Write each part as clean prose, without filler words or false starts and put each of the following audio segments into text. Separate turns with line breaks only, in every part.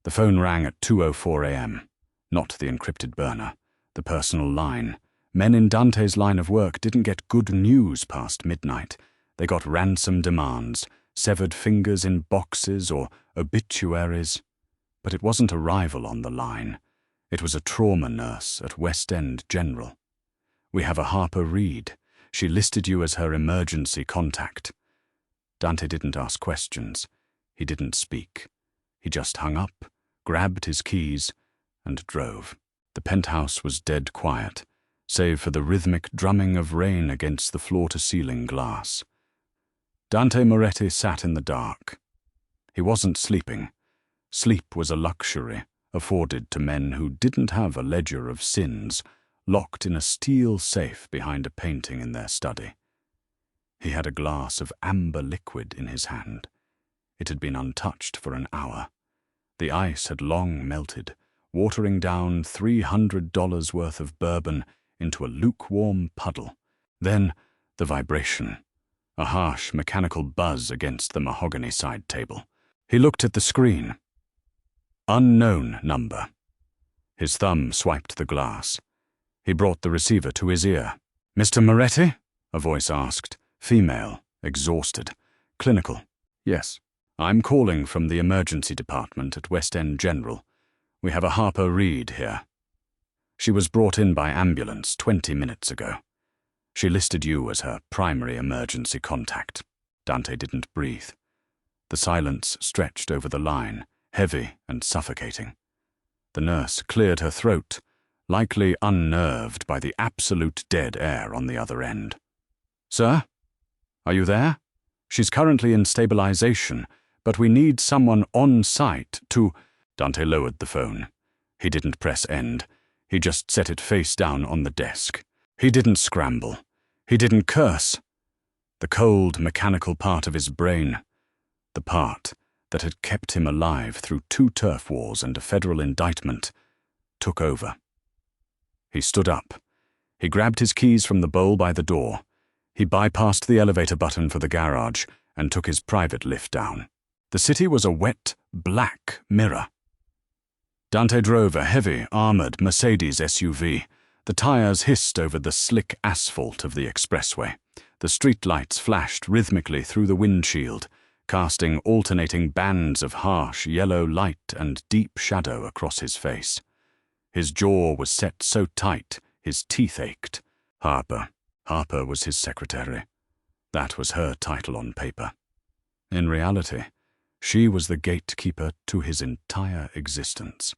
The phone rang at 2:04 a.m. Not the encrypted burner, the personal line. Men in Dante's line of work didn't get good news past midnight. They got ransom demands, severed fingers in boxes, or obituaries. But it wasn't a rival on the line. It was a trauma nurse at West End General. "We have a Harper Reed. She listed you as her emergency contact." Dante didn't ask questions. He didn't speak. He just hung up, grabbed his keys, and drove. The penthouse was dead quiet, save for the rhythmic drumming of rain against the floor-to-ceiling glass. Dante Moretti sat in the dark. He wasn't sleeping. Sleep was a luxury afforded to men who didn't have a ledger of sins locked in a steel safe behind a painting in their study. He had a glass of amber liquid in his hand. It had been untouched for an hour. The ice had long melted, watering down $300 worth of bourbon into a lukewarm puddle. Then the vibration, a harsh mechanical buzz against the mahogany side table. He looked at the screen. Unknown number. His thumb swiped the glass. He brought the receiver to his ear. "Mr. Moretti?" a voice asked. Female, exhausted, clinical. "Yes. I'm calling from the emergency department at West End General. We have a Harper Reed here. She was brought in by ambulance 20 minutes ago. She listed you as her primary emergency contact." Dante didn't breathe. The silence stretched over the line, heavy and suffocating. The nurse cleared her throat, likely unnerved by the absolute dead air on the other end. "Sir? Are you there? She's currently in stabilization, but we need someone on site to—" Dante lowered the phone. He didn't press end. He just set it face down on the desk. He didn't scramble. He didn't curse. The cold, mechanical part of his brain, the part that had kept him alive through 2 turf wars and a federal indictment, took over. He stood up. He grabbed his keys from the bowl by the door. He bypassed the elevator button for the garage and took his private lift down. The city was a wet, black mirror. Dante drove a heavy, armored Mercedes SUV. The tires hissed over the slick asphalt of the expressway. The streetlights flashed rhythmically through the windshield, casting alternating bands of harsh yellow light and deep shadow across his face. His jaw was set so tight, his teeth ached. Harper. Harper was his secretary. That was her title on paper. In reality, she was the gatekeeper to his entire existence.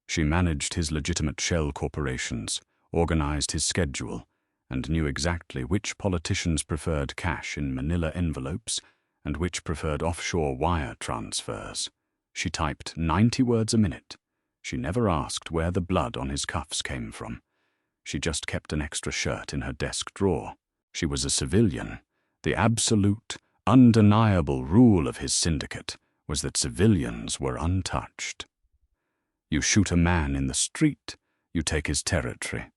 She managed his legitimate shell corporations, organized his schedule, and knew exactly which politicians preferred cash in manila envelopes and which preferred offshore wire transfers. She typed 90 words a minute. She never asked where the blood on his cuffs came from. She just kept an extra shirt in her desk drawer. She was a civilian. The absolute, undeniable rule of his syndicate was that civilians were untouched. You shoot a man in the street, you take his territory.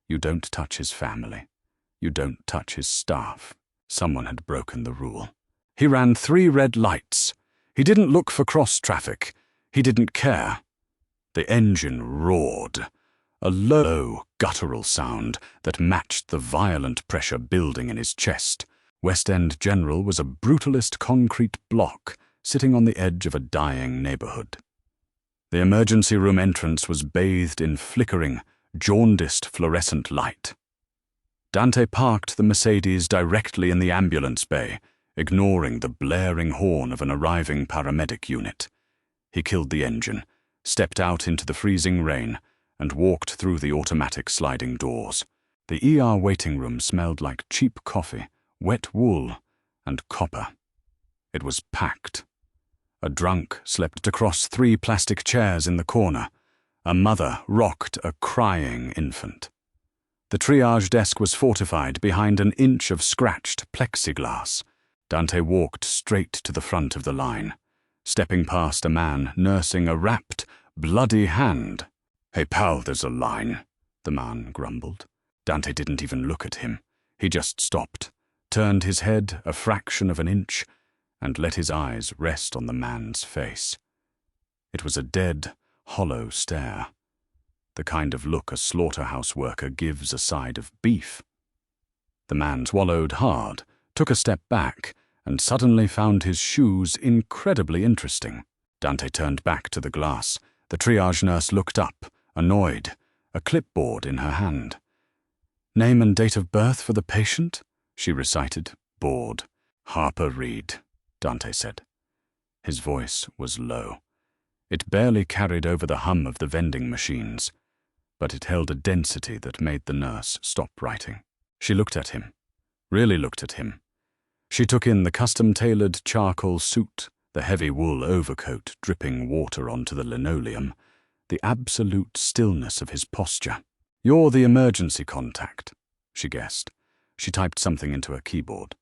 You don't touch his family. You don't touch his staff. Someone had broken the rule. He ran 3 red lights. He didn't look for cross-traffic. He didn't care. The engine roared, a low, guttural sound that matched the violent pressure building in his chest. West End General was a brutalist concrete block sitting on the edge of a dying neighborhood. The emergency room entrance was bathed in flickering, jaundiced fluorescent light. Dante parked the Mercedes directly in the ambulance bay, ignoring the blaring horn of an arriving paramedic unit. He killed the engine, stepped out into the freezing rain, and walked through the automatic sliding doors. The ER waiting room smelled like cheap coffee, wet wool, and copper. It was packed. A drunk slept across 3 plastic chairs in the corner. A mother rocked a crying infant. The triage desk was fortified behind an inch of scratched plexiglass. Dante walked straight to the front of the line, stepping past a man nursing a wrapped, bloody hand. "Hey pal, there's a line," the man grumbled. Dante didn't even look at him. He just stopped, turned his head a fraction of an inch, and let his eyes rest on the man's face. It was a dead, hollow stare. The kind of look a slaughterhouse worker gives a side of beef. The man swallowed hard, took a step back, and suddenly found his shoes incredibly interesting. Dante turned back to the glass. The triage nurse looked up, annoyed, a clipboard in her hand. "Name and date of birth for the patient?" she recited, bored. "Harper Reed," Dante said. His voice was low. It barely carried over the hum of the vending machines, but it held a density that made the nurse stop writing. She looked at him, really looked at him. She took in the custom-tailored charcoal suit, the heavy wool overcoat dripping water onto the linoleum, the absolute stillness of his posture. "You're the emergency contact," she guessed. She typed something into a keyboard.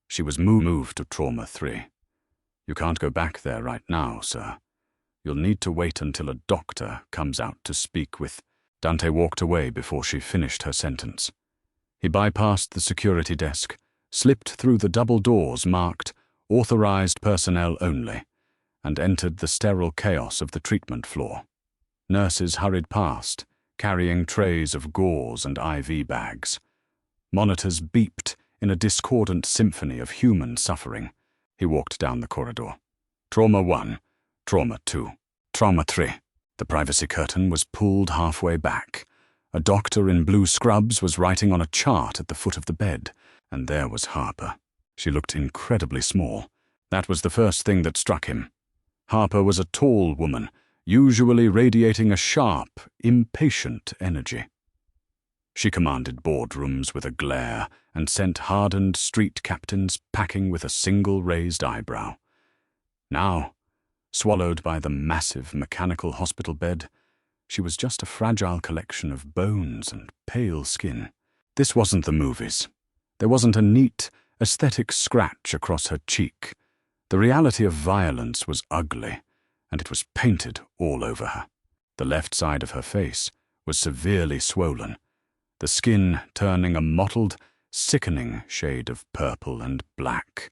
She was moved to Trauma 3. "You can't go back there right now, sir. You'll need to wait until a doctor comes out to speak with—" Dante walked away before she finished her sentence. He bypassed the security desk, slipped through the double doors marked "Authorized Personnel Only," and entered the sterile chaos of the treatment floor. Nurses hurried past, carrying trays of gauze and IV bags. Monitors beeped in a discordant symphony of human suffering. He walked down the corridor. Trauma 1, Trauma 2, Trauma 3. The privacy curtain was pulled halfway back. A doctor in blue scrubs was writing on a chart at the foot of the bed, and there was Harper. She looked incredibly small. That was the first thing that struck him. Harper was a tall woman, usually radiating a sharp, impatient energy. She commanded boardrooms with a glare and sent hardened street captains packing with a single raised eyebrow. Now, swallowed by the massive mechanical hospital bed, she was just a fragile collection of bones and pale skin. This wasn't the movies. There wasn't a neat, aesthetic scratch across her cheek. The reality of violence was ugly, and it was painted all over her. The left side of her face was severely swollen, the skin turning a mottled, sickening shade of purple and black.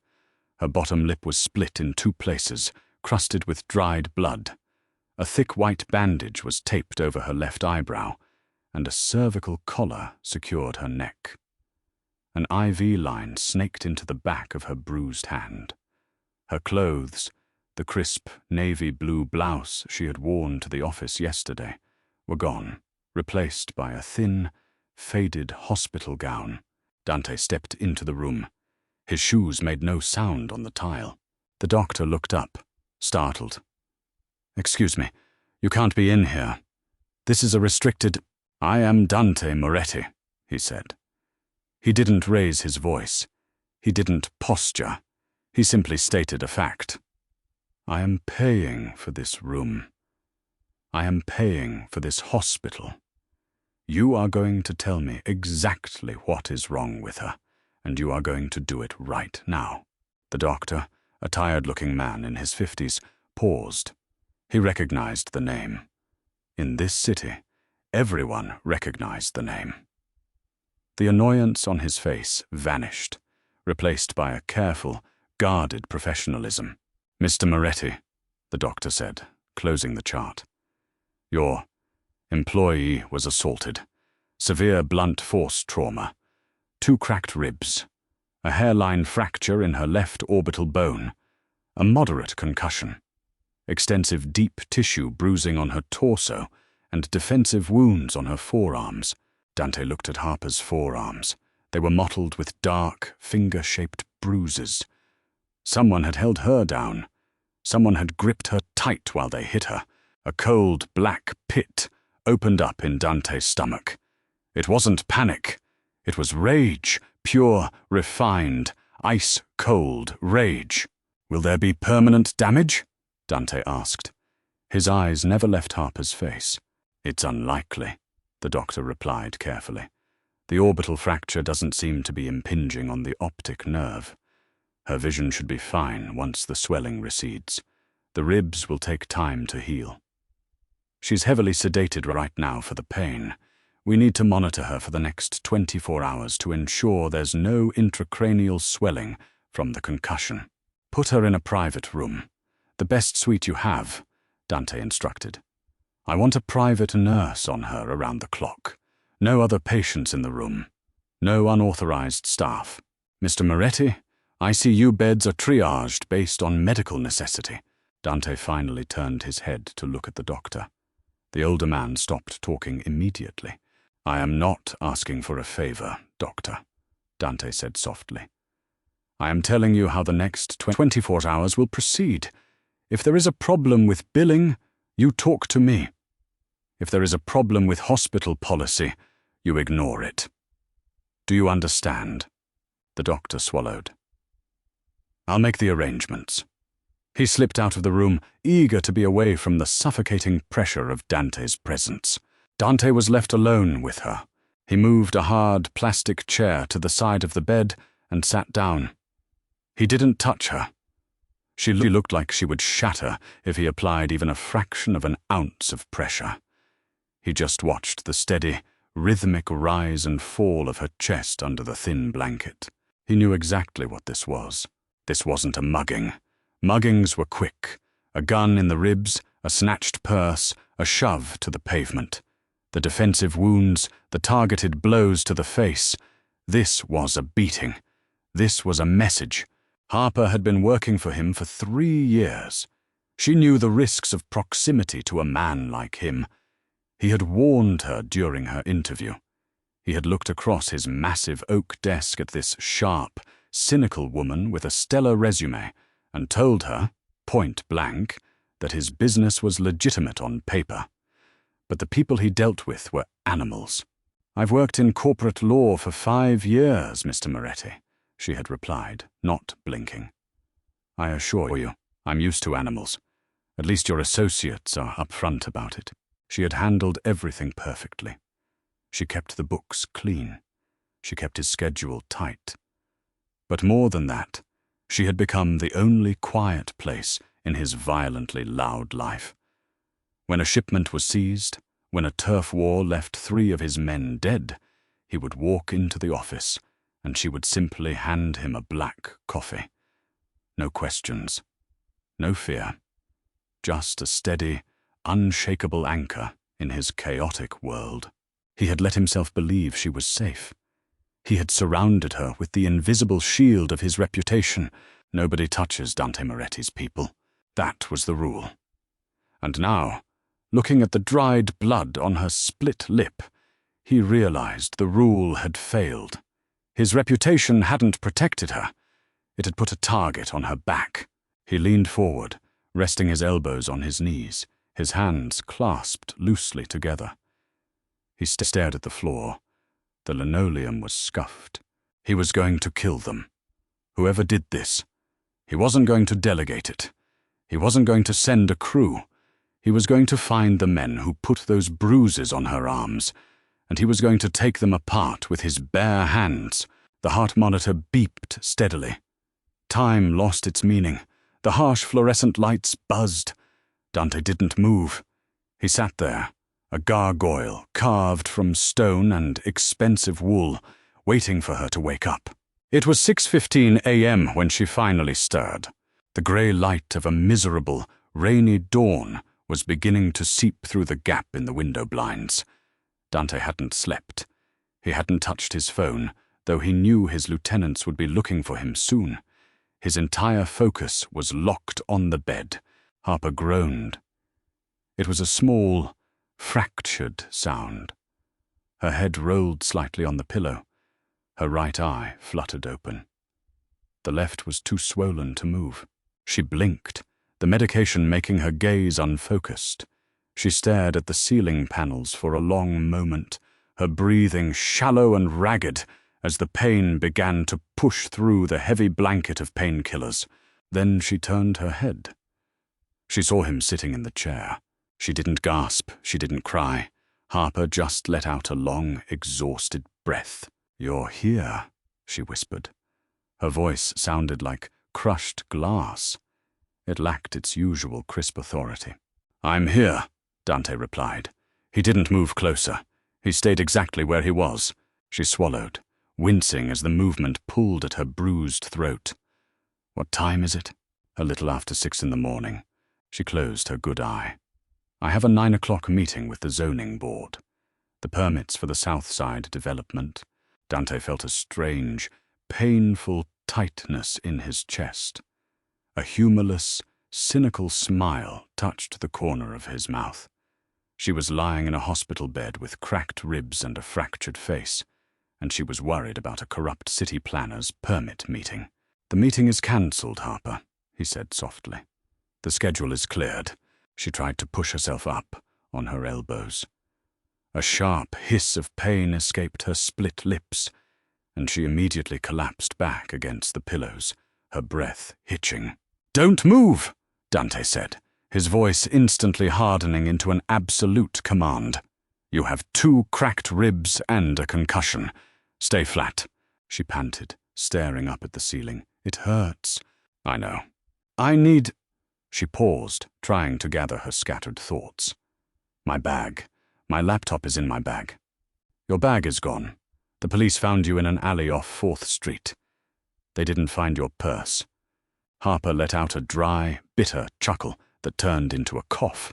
Her bottom lip was split in 2 places, crusted with dried blood. A thick white bandage was taped over her left eyebrow, and a cervical collar secured her neck. An IV line snaked into the back of her bruised hand. Her clothes, the crisp navy blue blouse she had worn to the office yesterday, were gone, replaced by a thin, faded hospital gown. Dante stepped into the room. His shoes made no sound on the tile. The doctor looked up, startled. "Excuse me, you can't be in here. This is a restricted—" "I am Dante Moretti," he said. He didn't raise his voice. He didn't posture. He simply stated a fact. "I am paying for this room. I am paying for this hospital. You are going to tell me exactly what is wrong with her, and you are going to do it right now." The doctor, a tired-looking man in his 50s, paused. He recognized the name. In this city, everyone recognized the name. The annoyance on his face vanished, replaced by a careful, guarded professionalism. "Mr. Moretti," the doctor said, closing the chart. "Your employee was assaulted. Severe blunt force trauma. 2 cracked ribs. A hairline fracture in her left orbital bone. A moderate concussion. Extensive deep tissue bruising on her torso and defensive wounds on her forearms." Dante looked at Harper's forearms. They were mottled with dark, finger-shaped bruises. Someone had held her down. Someone had gripped her tight while they hit her. A cold, black pit opened up in Dante's stomach. It wasn't panic. It was rage, pure, refined, ice-cold rage. "Will there be permanent damage?" Dante asked. His eyes never left Harper's face. "It's unlikely," the doctor replied carefully. "The orbital fracture doesn't seem to be impinging on the optic nerve. Her vision should be fine once the swelling recedes. The ribs will take time to heal. She's heavily sedated right now for the pain. We need to monitor her for the next 24 hours to ensure there's no intracranial swelling from the concussion. Put her in a private room, the best suite you have. Dante instructed. I want a private nurse on her around the clock. No other patients in the room. No unauthorized staff. Mr. Moretti, ICU beds are triaged based on medical necessity. Dante finally turned his head to look at the doctor. The older man stopped talking immediately. I am not asking for a favor, doctor, Dante said softly. I am telling you how the next 24 hours will proceed. If there is a problem with billing, you talk to me. If there is a problem with hospital policy, you ignore it. Do you understand? The doctor swallowed. I'll make the arrangements. He slipped out of the room, eager to be away from the suffocating pressure of Dante's presence. Dante was left alone with her. He moved a hard plastic chair to the side of the bed and sat down. He didn't touch her. She looked like she would shatter if he applied even a fraction of an ounce of pressure. He just watched the steady, rhythmic rise and fall of her chest under the thin blanket. He knew exactly what this was. This wasn't a mugging. Muggings were quick. A gun in the ribs, a snatched purse, a shove to the pavement. The defensive wounds, the targeted blows to the face. This was a beating. This was a message. Harper had been working for him for 3 years. She knew the risks of proximity to a man like him. He had warned her during her interview. He had looked across his massive oak desk at this sharp, cynical woman with a stellar resume and told her, point blank, that his business was legitimate on paper. But the people he dealt with were animals. I've worked in corporate law for 5 years, Mr. Moretti, she had replied, not blinking. I assure you, I'm used to animals. At least your associates are upfront about it. She had handled everything perfectly. She kept the books clean. She kept his schedule tight. But more than that, she had become the only quiet place in his violently loud life. When a shipment was seized, when a turf war left 3 of his men dead, he would walk into the office, and she would simply hand him a black coffee. No questions, no fear, just a steady, unshakable anchor in his chaotic world. He had let himself believe she was safe. He had surrounded her with the invisible shield of his reputation. Nobody touches Dante Moretti's people. That was the rule. And now, looking at the dried blood on her split lip, he realized the rule had failed. His reputation hadn't protected her. It had put a target on her back. He leaned forward, resting his elbows on his knees, his hands clasped loosely together. He stared at the floor. The linoleum was scuffed. He was going to kill them. Whoever did this. He wasn't going to delegate it. He wasn't going to send a crew. He was going to find the men who put those bruises on her arms, and he was going to take them apart with his bare hands. The heart monitor beeped steadily. Time lost its meaning. The harsh fluorescent lights buzzed. Dante didn't move. He sat there, a gargoyle carved from stone and expensive wool, waiting for her to wake up. It was 6:15 a.m. when she finally stirred. The grey light of a miserable, rainy dawn was beginning to seep through the gap in the window blinds. Dante hadn't slept. He hadn't touched his phone, though he knew his lieutenants would be looking for him soon. His entire focus was locked on the bed. Harper groaned. It was a small, fractured sound. Her head rolled slightly on the pillow. Her right eye fluttered open. The left was too swollen to move. She blinked, the medication making her gaze unfocused. She stared at the ceiling panels for a long moment, her breathing shallow and ragged as the pain began to push through the heavy blanket of painkillers. Then she turned her head. She saw him sitting in the chair. She didn't gasp, she didn't cry. Harper just let out a long, exhausted breath. "You're here," she whispered. Her voice sounded like crushed glass. It lacked its usual crisp authority. "I'm here," Dante replied. He didn't move closer. He stayed exactly where he was. She swallowed, wincing as the movement pulled at her bruised throat. "What time is it?" "A little after 6 in the morning." She closed her good eye. I have a 9 o'clock meeting with the zoning board. The permits for the South Side development. Dante felt a strange, painful tightness in his chest. A humorless, cynical smile touched the corner of his mouth. She was lying in a hospital bed with cracked ribs and a fractured face, and she was worried about a corrupt city planner's permit meeting. "The meeting is cancelled, Harper," he said softly. "The schedule is cleared." She tried to push herself up on her elbows. A sharp hiss of pain escaped her split lips, and she immediately collapsed back against the pillows, her breath hitching. "Don't move," Dante said, his voice instantly hardening into an absolute command. "You have 2 cracked ribs and a concussion. Stay flat," she panted, staring up at the ceiling. "It hurts." "I know. I need—" She paused, trying to gather her scattered thoughts. "My bag. My laptop is in my bag." "Your bag is gone. The police found you in an alley off 4th Street. They didn't find your purse." Harper let out a dry, bitter chuckle that turned into a cough.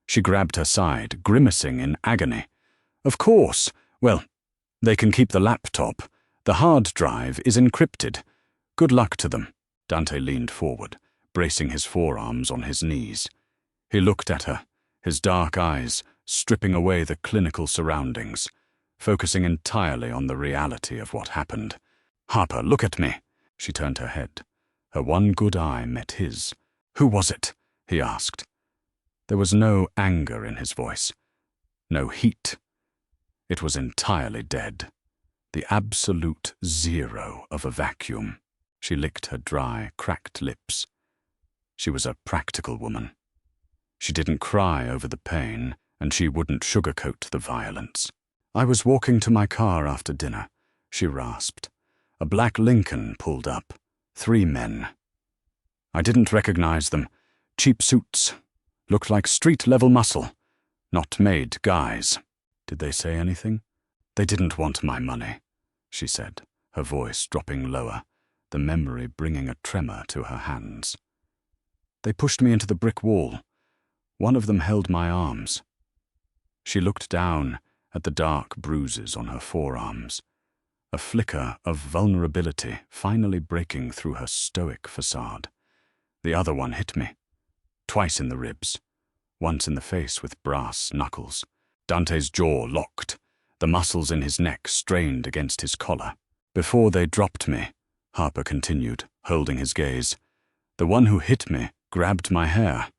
She grabbed her side, grimacing in agony. "Of course. Well, they can keep the laptop. The hard drive is encrypted. Good luck to them." Dante leaned forward, bracing his forearms on his knees. He looked at her, his dark eyes stripping away the clinical surroundings, focusing entirely on the reality of what happened. "Harper, look at me." She turned her head. Her one good eye met his. "Who was it?" he asked. There was no anger in his voice, no heat. It was entirely dead. The absolute zero of a vacuum. She licked her dry, cracked lips. She was a practical woman. She didn't cry over the pain, and she wouldn't sugarcoat the violence. "I was walking to my car after dinner," she rasped. "A black Lincoln pulled up. 3 men. I didn't recognize them. Cheap suits. Looked like street-level muscle. Not made guys." "Did they say anything?" "They didn't want my money," she said, her voice dropping lower, the memory bringing a tremor to her hands. "They pushed me into the brick wall. One of them held my arms." She looked down at the dark bruises on her forearms, a flicker of vulnerability finally breaking through her stoic facade. "The other one hit me. Twice in the ribs. Once in the face with brass knuckles." Dante's jaw locked, the muscles in his neck strained against his collar. "Before they dropped me," Harper continued, holding his gaze, "the one who hit me grabbed my hair.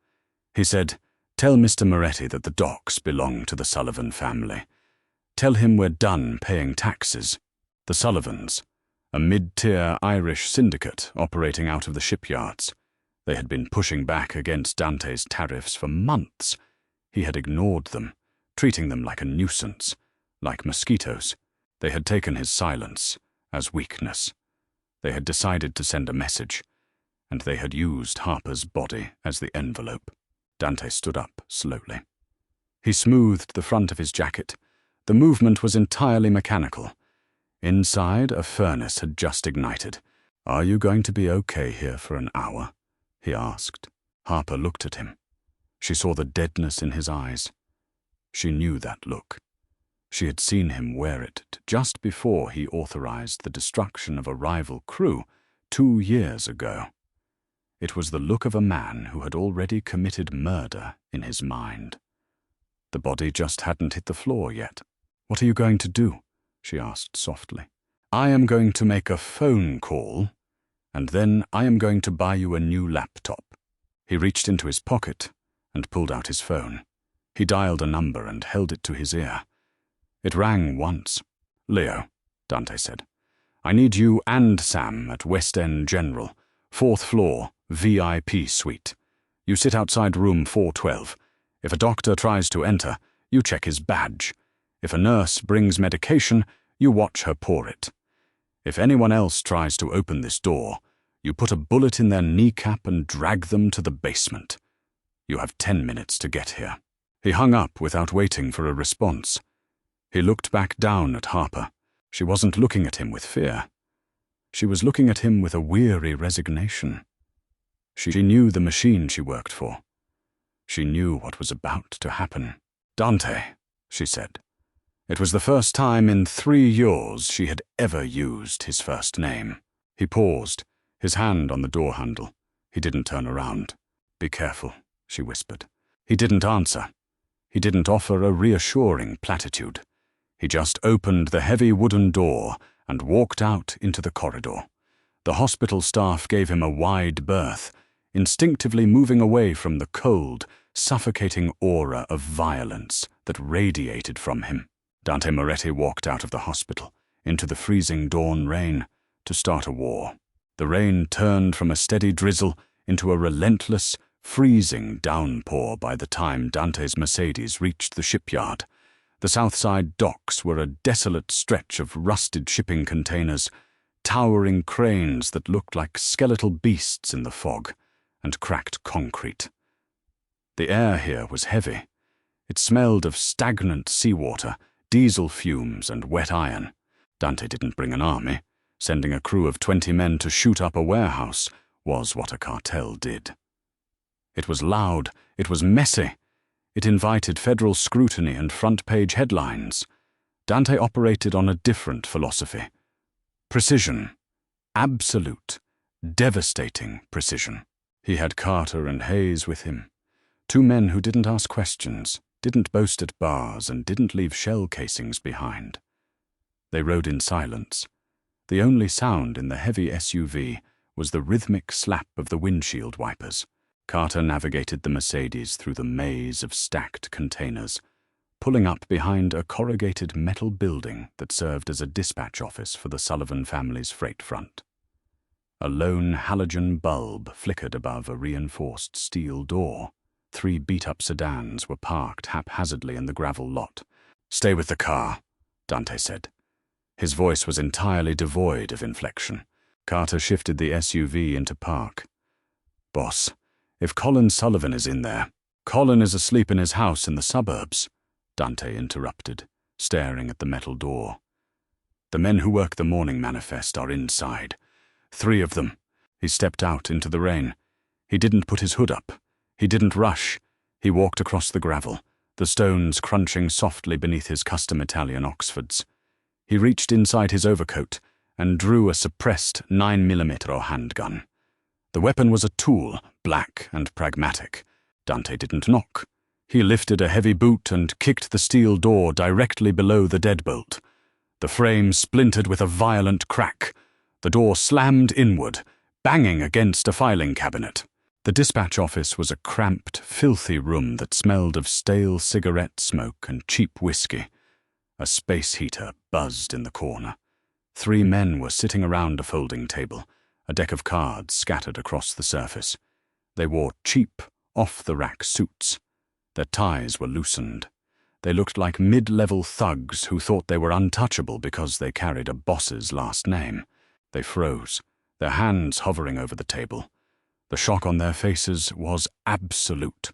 He said, 'Tell Mr. Moretti that the docks belong to the Sullivan family. Tell him we're done paying taxes.' The Sullivans, a mid-tier Irish syndicate operating out of the shipyards. They had been pushing back against Dante's tariffs for months. He had ignored them, treating them like a nuisance, like mosquitoes. They had taken his silence as weakness. They had decided to send a message, and they had used Harper's body as the envelope. Dante stood up slowly. He smoothed the front of his jacket. The movement was entirely mechanical. Inside, a furnace had just ignited. "Are you going to be okay here for an hour?" he asked. Harper looked at him. She saw the deadness in his eyes. She knew that look. She had seen him wear it just before he authorized the destruction of a rival crew 2 years ago. It was the look of a man who had already committed murder in his mind. The body just hadn't hit the floor yet. "What are you going to do?" she asked softly. "I am going to make a phone call, and then I am going to buy you a new laptop." He reached into his pocket and pulled out his phone. He dialed a number and held it to his ear. It rang once. "Leo," Dante said, "I need you and Sam at West End General, 4th floor, VIP suite. You sit outside room 412. If a doctor tries to enter, you check his badge. If a nurse brings medication, you watch her pour it. If anyone else tries to open this door, you put a bullet in their kneecap and drag them to the basement. You have 10 minutes to get here." He hung up without waiting for a response. He looked back down at Harper. She wasn't looking at him with fear. She was looking at him with a weary resignation. She knew the machine she worked for. She knew what was about to happen. "Dante," she said. It was the first time in 3 years she had ever used his first name. He paused, his hand on the door handle. He didn't turn around. "Be careful," she whispered. He didn't answer. He didn't offer a reassuring platitude. He just opened the heavy wooden door and walked out into the corridor. The hospital staff gave him a wide berth, instinctively moving away from the cold, suffocating aura of violence that radiated from him. Dante Moretti walked out of the hospital, into the freezing dawn rain, to start a war. The rain turned from a steady drizzle into a relentless, freezing downpour by the time Dante's Mercedes reached the shipyard. The Southside docks were a desolate stretch of rusted shipping containers, towering cranes that looked like skeletal beasts in the fog, and cracked concrete. The air here was heavy. It smelled of stagnant seawater, diesel fumes, and wet iron. Dante didn't bring an army. Sending a crew of 20 men to shoot up a warehouse was what a cartel did. It was loud, it was messy. It invited federal scrutiny and front-page headlines. Dante operated on a different philosophy. Precision. Absolute, devastating precision. He had Carter and Hayes with him. 2 men who didn't ask questions, didn't boast at bars, and didn't leave shell casings behind. They rode in silence. The only sound in the heavy SUV was the rhythmic slap of the windshield wipers. Carter navigated the Mercedes through the maze of stacked containers, pulling up behind a corrugated metal building that served as a dispatch office for the Sullivan family's freight front. A lone halogen bulb flickered above a reinforced steel door. 3 beat-up sedans were parked haphazardly in the gravel lot. "Stay with the car," Dante said. His voice was entirely devoid of inflection. Carter shifted the SUV into park. "Boss, if Colin Sullivan is in there..." "Colin is asleep in his house in the suburbs," Dante interrupted, staring at the metal door. "The men who work the Morning Manifest are inside. 3 of them." He stepped out into the rain. He didn't put his hood up. He didn't rush. He walked across the gravel, the stones crunching softly beneath his custom Italian Oxfords. He reached inside his overcoat and drew a suppressed 9mm handgun. The weapon was a tool, black and pragmatic. Dante didn't knock. He lifted a heavy boot and kicked the steel door directly below the deadbolt. The frame splintered with a violent crack. The door slammed inward, banging against a filing cabinet. The dispatch office was a cramped, filthy room that smelled of stale cigarette smoke and cheap whiskey. A space heater buzzed in the corner. 3 men were sitting around a folding table, a deck of cards scattered across the surface. They wore cheap, off-the-rack suits. Their ties were loosened. They looked like mid-level thugs who thought they were untouchable because they carried a boss's last name. They froze, their hands hovering over the table. The shock on their faces was absolute.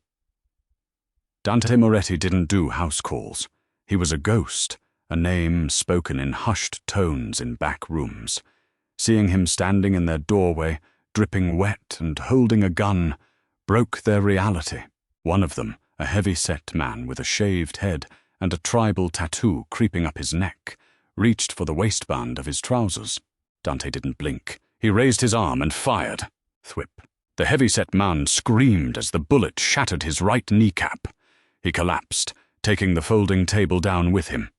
Dante Moretti didn't do house calls. He was a ghost, a name spoken in hushed tones in back rooms. Seeing him standing in their doorway, dripping wet and holding a gun, broke their reality. One of them, a heavy-set man with a shaved head and a tribal tattoo creeping up his neck, reached for the waistband of his trousers. Dante didn't blink. He raised his arm and fired. Thwip. The heavy-set man screamed as the bullet shattered his right kneecap. He collapsed, taking the folding table down with him.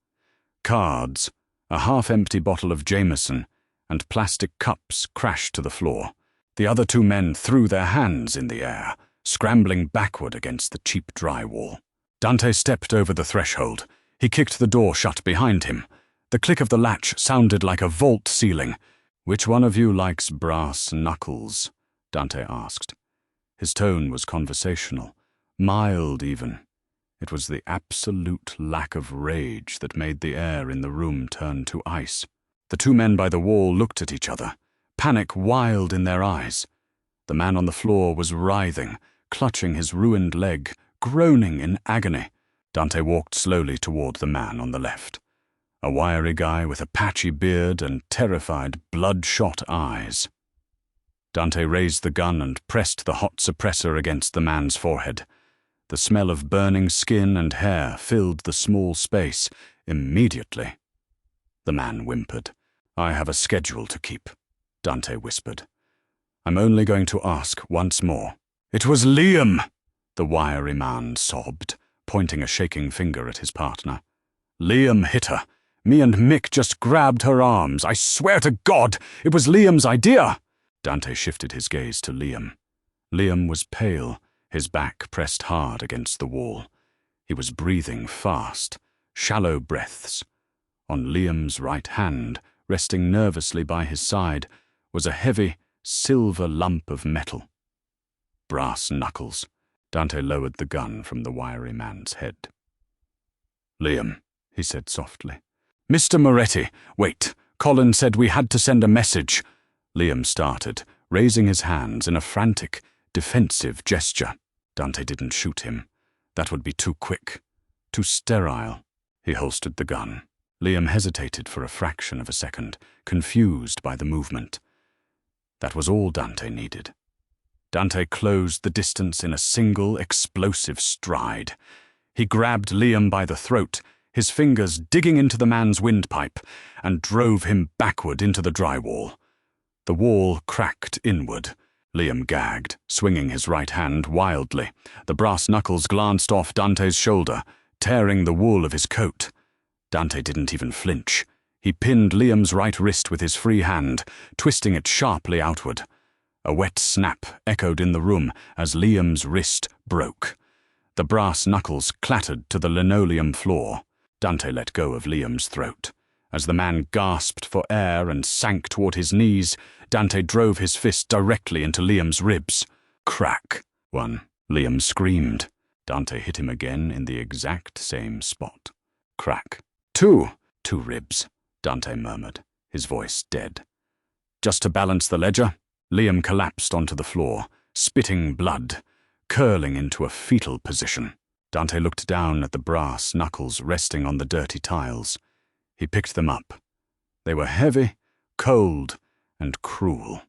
Cards, a half-empty bottle of Jameson, and plastic cups crashed to the floor. The other 2 men threw their hands in the air, scrambling backward against the cheap drywall. Dante stepped over the threshold. He kicked the door shut behind him. The click of the latch sounded like a vault ceiling. "Which one of you likes brass knuckles?" Dante asked. His tone was conversational, mild even. It was the absolute lack of rage that made the air in the room turn to ice. The 2 men by the wall looked at each other, panic wild in their eyes. The man on the floor was writhing, clutching his ruined leg, groaning in agony. Dante walked slowly toward the man on the left. A wiry guy with a patchy beard and terrified, bloodshot eyes. Dante raised the gun and pressed the hot suppressor against the man's forehead. The smell of burning skin and hair filled the small space immediately. The man whimpered. "I have a schedule to keep," Dante whispered. "I'm only going to ask once more." "It was Liam!" the wiry man sobbed, pointing a shaking finger at his partner. "Liam hit her. Me and Mick just grabbed her arms. I swear to God, it was Liam's idea!" Dante shifted his gaze to Liam. Liam was pale, his back pressed hard against the wall. He was breathing fast, shallow breaths. On Liam's right hand, resting nervously by his side, was a heavy, silver lump of metal. Brass knuckles. Dante lowered the gun from the wiry man's head. "Liam," he said softly. "Mr. Moretti, wait. Colin said we had to send a message." Liam started, raising his hands in a frantic, defensive gesture. Dante didn't shoot him. That would be too quick, too sterile. He holstered the gun. Liam hesitated for a fraction of a second, confused by the movement. That was all Dante needed. Dante closed the distance in a single, explosive stride. He grabbed Liam by the throat, his fingers digging into the man's windpipe, and drove him backward into the drywall. The wall cracked inward. Liam gagged, swinging his right hand wildly. The brass knuckles glanced off Dante's shoulder, tearing the wool of his coat. Dante didn't even flinch. He pinned Liam's right wrist with his free hand, twisting it sharply outward. A wet snap echoed in the room as Liam's wrist broke. The brass knuckles clattered to the linoleum floor. Dante let go of Liam's throat. As the man gasped for air and sank toward his knees, Dante drove his fist directly into Liam's ribs. Crack. One. Liam screamed. Dante hit him again in the exact same spot. Crack. Two. Two ribs, Dante murmured, his voice dead. Just to balance the ledger, Liam collapsed onto the floor, spitting blood, curling into a fetal position. Dante looked down at the brass knuckles resting on the dirty tiles. He picked them up. They were heavy, cold, and cruel.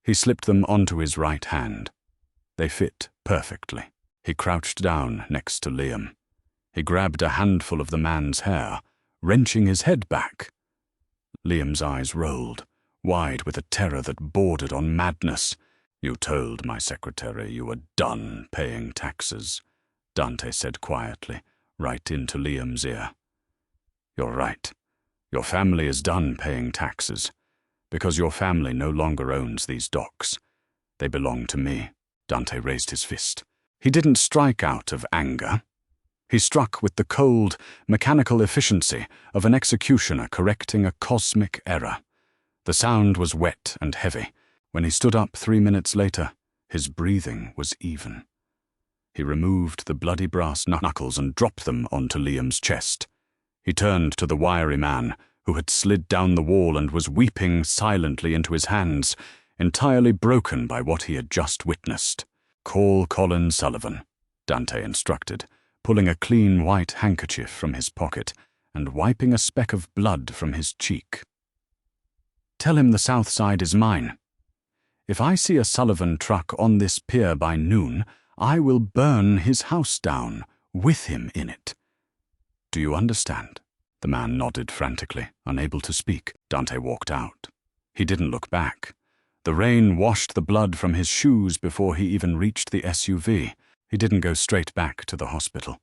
He slipped them onto his right hand. They fit perfectly. He crouched down next to Liam. He grabbed a handful of the man's hair, wrenching his head back. Liam's eyes rolled, wide with a terror that bordered on madness. "You told my secretary you were done paying taxes," Dante said quietly, right into Liam's ear. "You're right. Your family is done paying taxes, because your family no longer owns these docks. They belong to me." Dante raised his fist. He didn't strike out of anger. He struck with the cold, mechanical efficiency of an executioner correcting a cosmic error. The sound was wet and heavy. When he stood up 3 minutes later, his breathing was even. He removed the bloody brass knuckles and dropped them onto Liam's chest. He turned to the wiry man, who had slid down the wall and was weeping silently into his hands, entirely broken by what he had just witnessed. "Call Colin Sullivan," Dante instructed, pulling a clean white handkerchief from his pocket and wiping a speck of blood from his cheek. "Tell him the south side is mine. If I see a Sullivan truck on this pier by noon, I will burn his house down, with him in it. Do you understand?" The man nodded frantically, unable to speak. Dante walked out. He didn't look back. The rain washed the blood from his shoes before he even reached the SUV. He didn't go straight back to the hospital.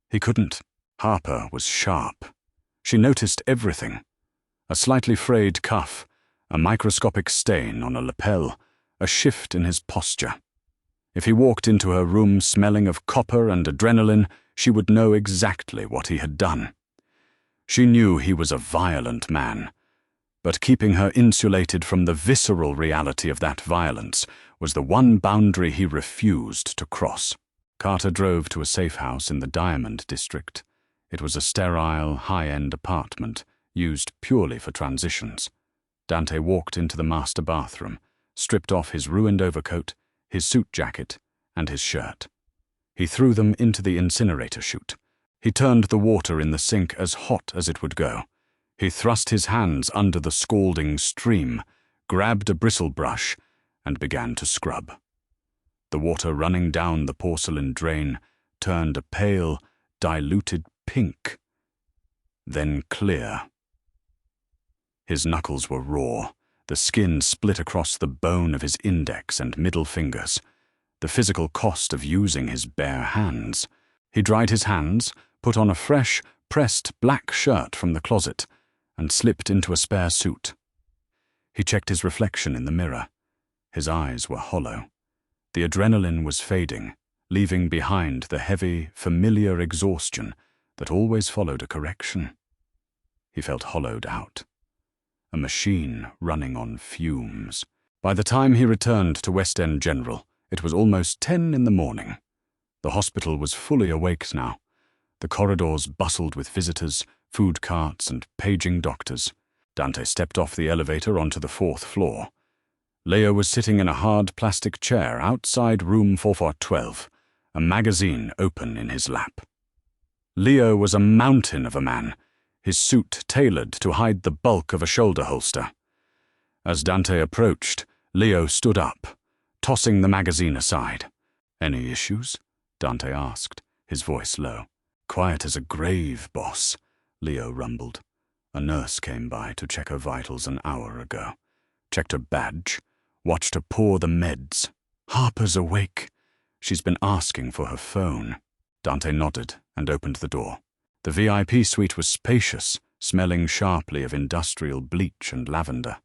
He couldn't. Harper was sharp. She noticed everything. A slightly frayed cuff, a microscopic stain on a lapel, a shift in his posture. If he walked into her room smelling of copper and adrenaline, she would know exactly what he had done. She knew he was a violent man, but keeping her insulated from the visceral reality of that violence was the one boundary he refused to cross. Carter drove to a safe house in the Diamond District. It was a sterile, high-end apartment, used purely for transitions. Dante walked into the master bathroom, stripped off his ruined overcoat, his suit jacket, and his shirt. He threw them into the incinerator chute. He turned the water in the sink as hot as it would go. He thrust his hands under the scalding stream, grabbed a bristle brush, and began to scrub. The water running down the porcelain drain turned a pale, diluted pink, then clear. His knuckles were raw, the skin split across the bone of his index and middle fingers, the physical cost of using his bare hands. He dried his hands, put on a fresh, pressed black shirt from the closet, and slipped into a spare suit. He checked his reflection in the mirror. His eyes were hollow. The adrenaline was fading, leaving behind the heavy, familiar exhaustion that always followed a correction. He felt hollowed out. A machine running on fumes. By the time he returned to West End General, it was almost 10 in the morning. The hospital was fully awake now. The corridors bustled with visitors, food carts, and paging doctors. Dante stepped off the elevator onto the 4th floor. Leo was sitting in a hard plastic chair outside room 4412, a magazine open in his lap. Leo was a mountain of a man, his suit tailored to hide the bulk of a shoulder holster. As Dante approached, Leo stood up, tossing the magazine aside. "Any issues?" Dante asked, his voice low. "Quiet as a grave, boss," Leo rumbled. "A nurse came by to check her vitals an hour ago. Checked her badge, watched her pour the meds. Harper's awake. She's been asking for her phone." Dante nodded and opened the door. The VIP suite was spacious, smelling sharply of industrial bleach and lavender.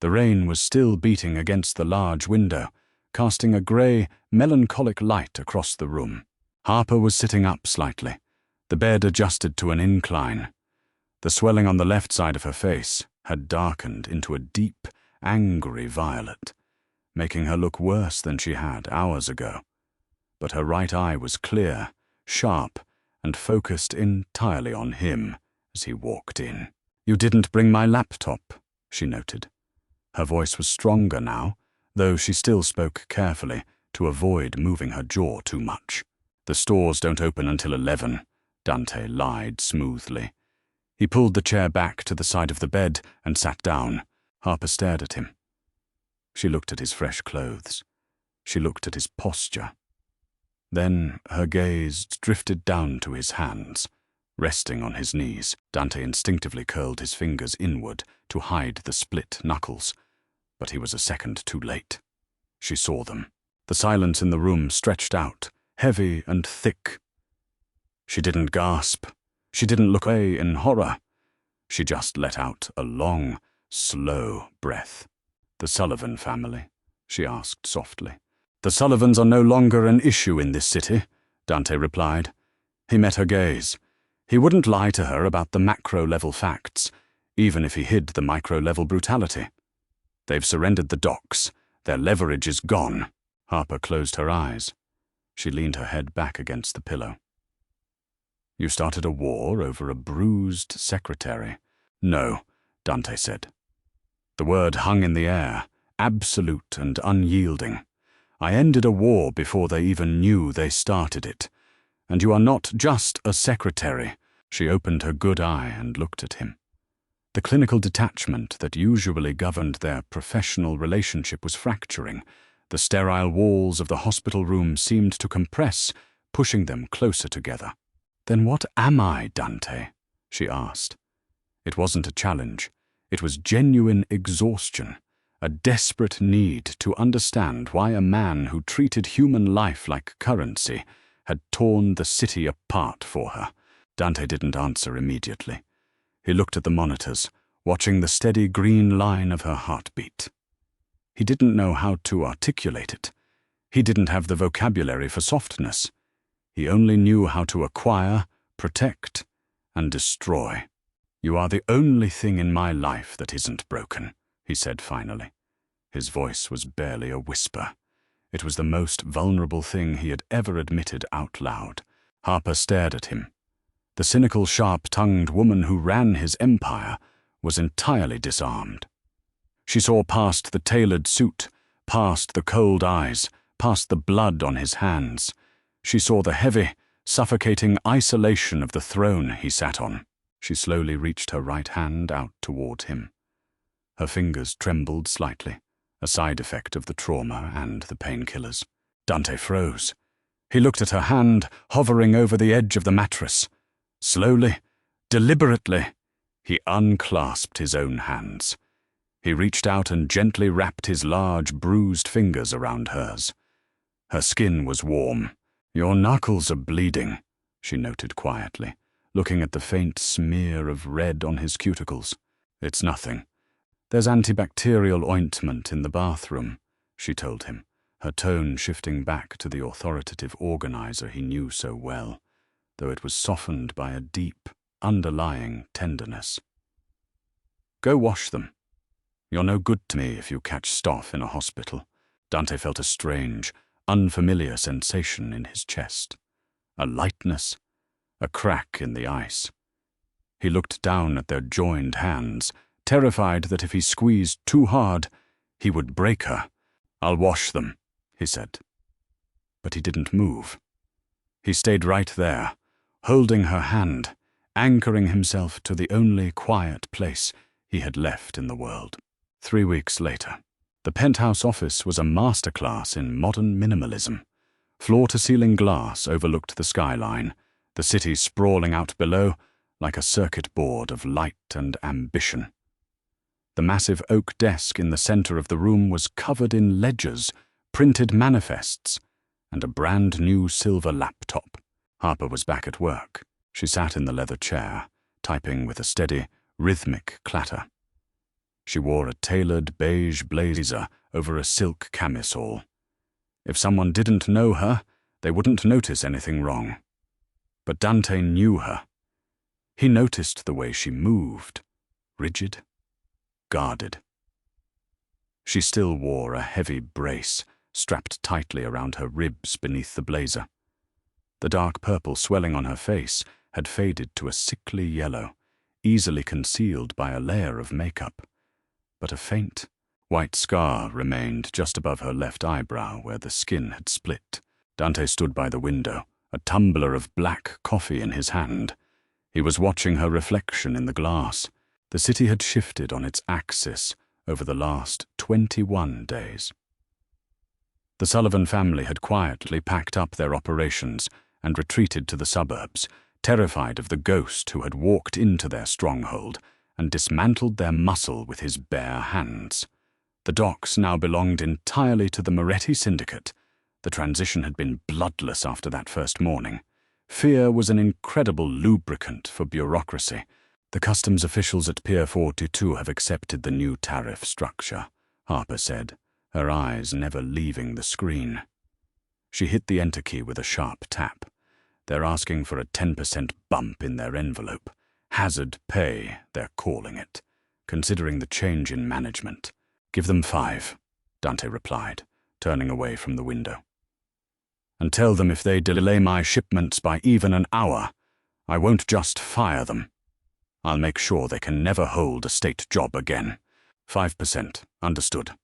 The rain was still beating against the large window, casting a grey, melancholic light across the room. Harper was sitting up slightly, the bed adjusted to an incline. The swelling on the left side of her face had darkened into a deep, angry violet, making her look worse than she had hours ago. But her right eye was clear, sharp, and focused entirely on him as he walked in. "You didn't bring my laptop," she noted. Her voice was stronger now, though she still spoke carefully to avoid moving her jaw too much. "The stores don't open until 11, Dante lied smoothly. He pulled the chair back to the side of the bed and sat down. Harper stared at him. She looked at his fresh clothes. She looked at his posture. Then her gaze drifted down to his hands, resting on his knees. Dante instinctively curled his fingers inward to hide the split knuckles, but he was a second too late. She saw them. The silence in the room stretched out, heavy and thick. She didn't gasp. She didn't look away in horror. She just let out a long, slow breath. "The Sullivan family?" she asked softly. "The Sullivans are no longer an issue in this city," Dante replied. He met her gaze. He wouldn't lie to her about the macro-level facts, even if he hid the micro-level brutality. "They've surrendered the docks. Their leverage is gone." Harper closed her eyes. She leaned her head back against the pillow. "You started a war over a bruised secretary." "No," Dante said. The word hung in the air, absolute and unyielding. "I ended a war before they even knew they started it. And you are not just a secretary." She opened her good eye and looked at him. The clinical detachment that usually governed their professional relationship was fracturing. The sterile walls of the hospital room seemed to compress, pushing them closer together. "Then what am I, Dante?" she asked. It wasn't a challenge. It was genuine exhaustion, a desperate need to understand why a man who treated human life like currency had torn the city apart for her. Dante didn't answer immediately. He looked at the monitors, watching the steady green line of her heartbeat. He didn't know how to articulate it. He didn't have the vocabulary for softness. He only knew how to acquire, protect, and destroy. "You are the only thing in my life that isn't broken," he said finally. His voice was barely a whisper. It was the most vulnerable thing he had ever admitted out loud. Harper stared at him. The cynical, sharp-tongued woman who ran his empire was entirely disarmed. She saw past the tailored suit, past the cold eyes, past the blood on his hands. She saw the heavy, suffocating isolation of the throne he sat on. She slowly reached her right hand out toward him. Her fingers trembled slightly, a side effect of the trauma and the painkillers. Dante froze. He looked at her hand, hovering over the edge of the mattress. Slowly, deliberately, he unclasped his own hands. He reached out and gently wrapped his large, bruised fingers around hers. Her skin was warm. "Your knuckles are bleeding," she noted quietly, looking at the faint smear of red on his cuticles. "It's nothing. There's antibacterial ointment in the bathroom," she told him, her tone shifting back to the authoritative organizer he knew so well, though it was softened by a deep, underlying tenderness. "Go wash them. You're no good to me if you catch staph in a hospital." Dante felt a strange, unfamiliar sensation in his chest. A lightness, a crack in the ice. He looked down at their joined hands, terrified that if he squeezed too hard, he would break her. "I'll wash them," he said. But he didn't move. He stayed right there, holding her hand, anchoring himself to the only quiet place he had left in the world. 3 weeks later, the penthouse office was a masterclass in modern minimalism. Floor-to-ceiling glass overlooked the skyline, the city sprawling out below like a circuit board of light and ambition. The massive oak desk in the center of the room was covered in ledgers, printed manifests, and a brand-new silver laptop. Harper was back at work. She sat in the leather chair, typing with a steady, rhythmic clatter. She wore a tailored beige blazer over a silk camisole. If someone didn't know her, they wouldn't notice anything wrong. But Dante knew her. He noticed the way she moved, rigid, guarded. She still wore a heavy brace strapped tightly around her ribs beneath the blazer. The dark purple swelling on her face had faded to a sickly yellow, easily concealed by a layer of makeup. But a faint, white scar remained just above her left eyebrow where the skin had split. Dante stood by the window, a tumbler of black coffee in his hand. He was watching her reflection in the glass. The city had shifted on its axis over the last 21 days. The Sullivan family had quietly packed up their operations and retreated to the suburbs, terrified of the ghost who had walked into their stronghold and dismantled their muscle with his bare hands. The docks now belonged entirely to the Moretti syndicate. The transition had been bloodless after that first morning. Fear was an incredible lubricant for bureaucracy. "The customs officials at Pier 42 have accepted the new tariff structure," Harper said, her eyes never leaving the screen. She hit the enter key with a sharp tap. "They're asking for a 10% bump in their envelope. Hazard pay, they're calling it, considering the change in management. Give them 5, Dante replied, turning away from the window. "And tell them if they delay my shipments by even an hour, I won't just fire them. I'll make sure they can never hold a state job again. 5%, understood."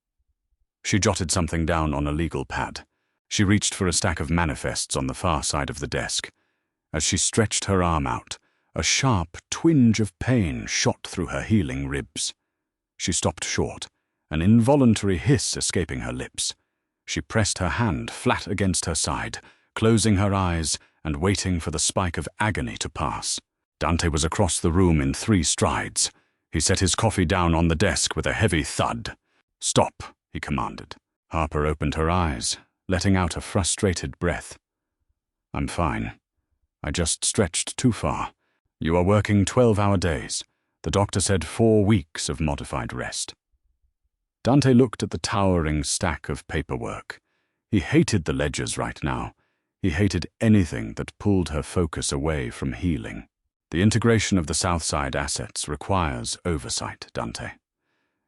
She jotted something down on a legal pad. She reached for a stack of manifests on the far side of the desk. As she stretched her arm out, a sharp twinge of pain shot through her healing ribs. She stopped short, an involuntary hiss escaping her lips. She pressed her hand flat against her side, closing her eyes and waiting for the spike of agony to pass. Dante was across the room in 3 strides. He set his coffee down on the desk with a heavy thud. "Stop," he commanded. Harper opened her eyes, letting out a frustrated breath. "I'm fine. I just stretched too far. You are working 12-hour days. The doctor said 4 weeks of modified rest." Dante looked at the towering stack of paperwork. He hated the ledgers right now. He hated anything that pulled her focus away from healing. "The integration of the Southside assets requires oversight, Dante.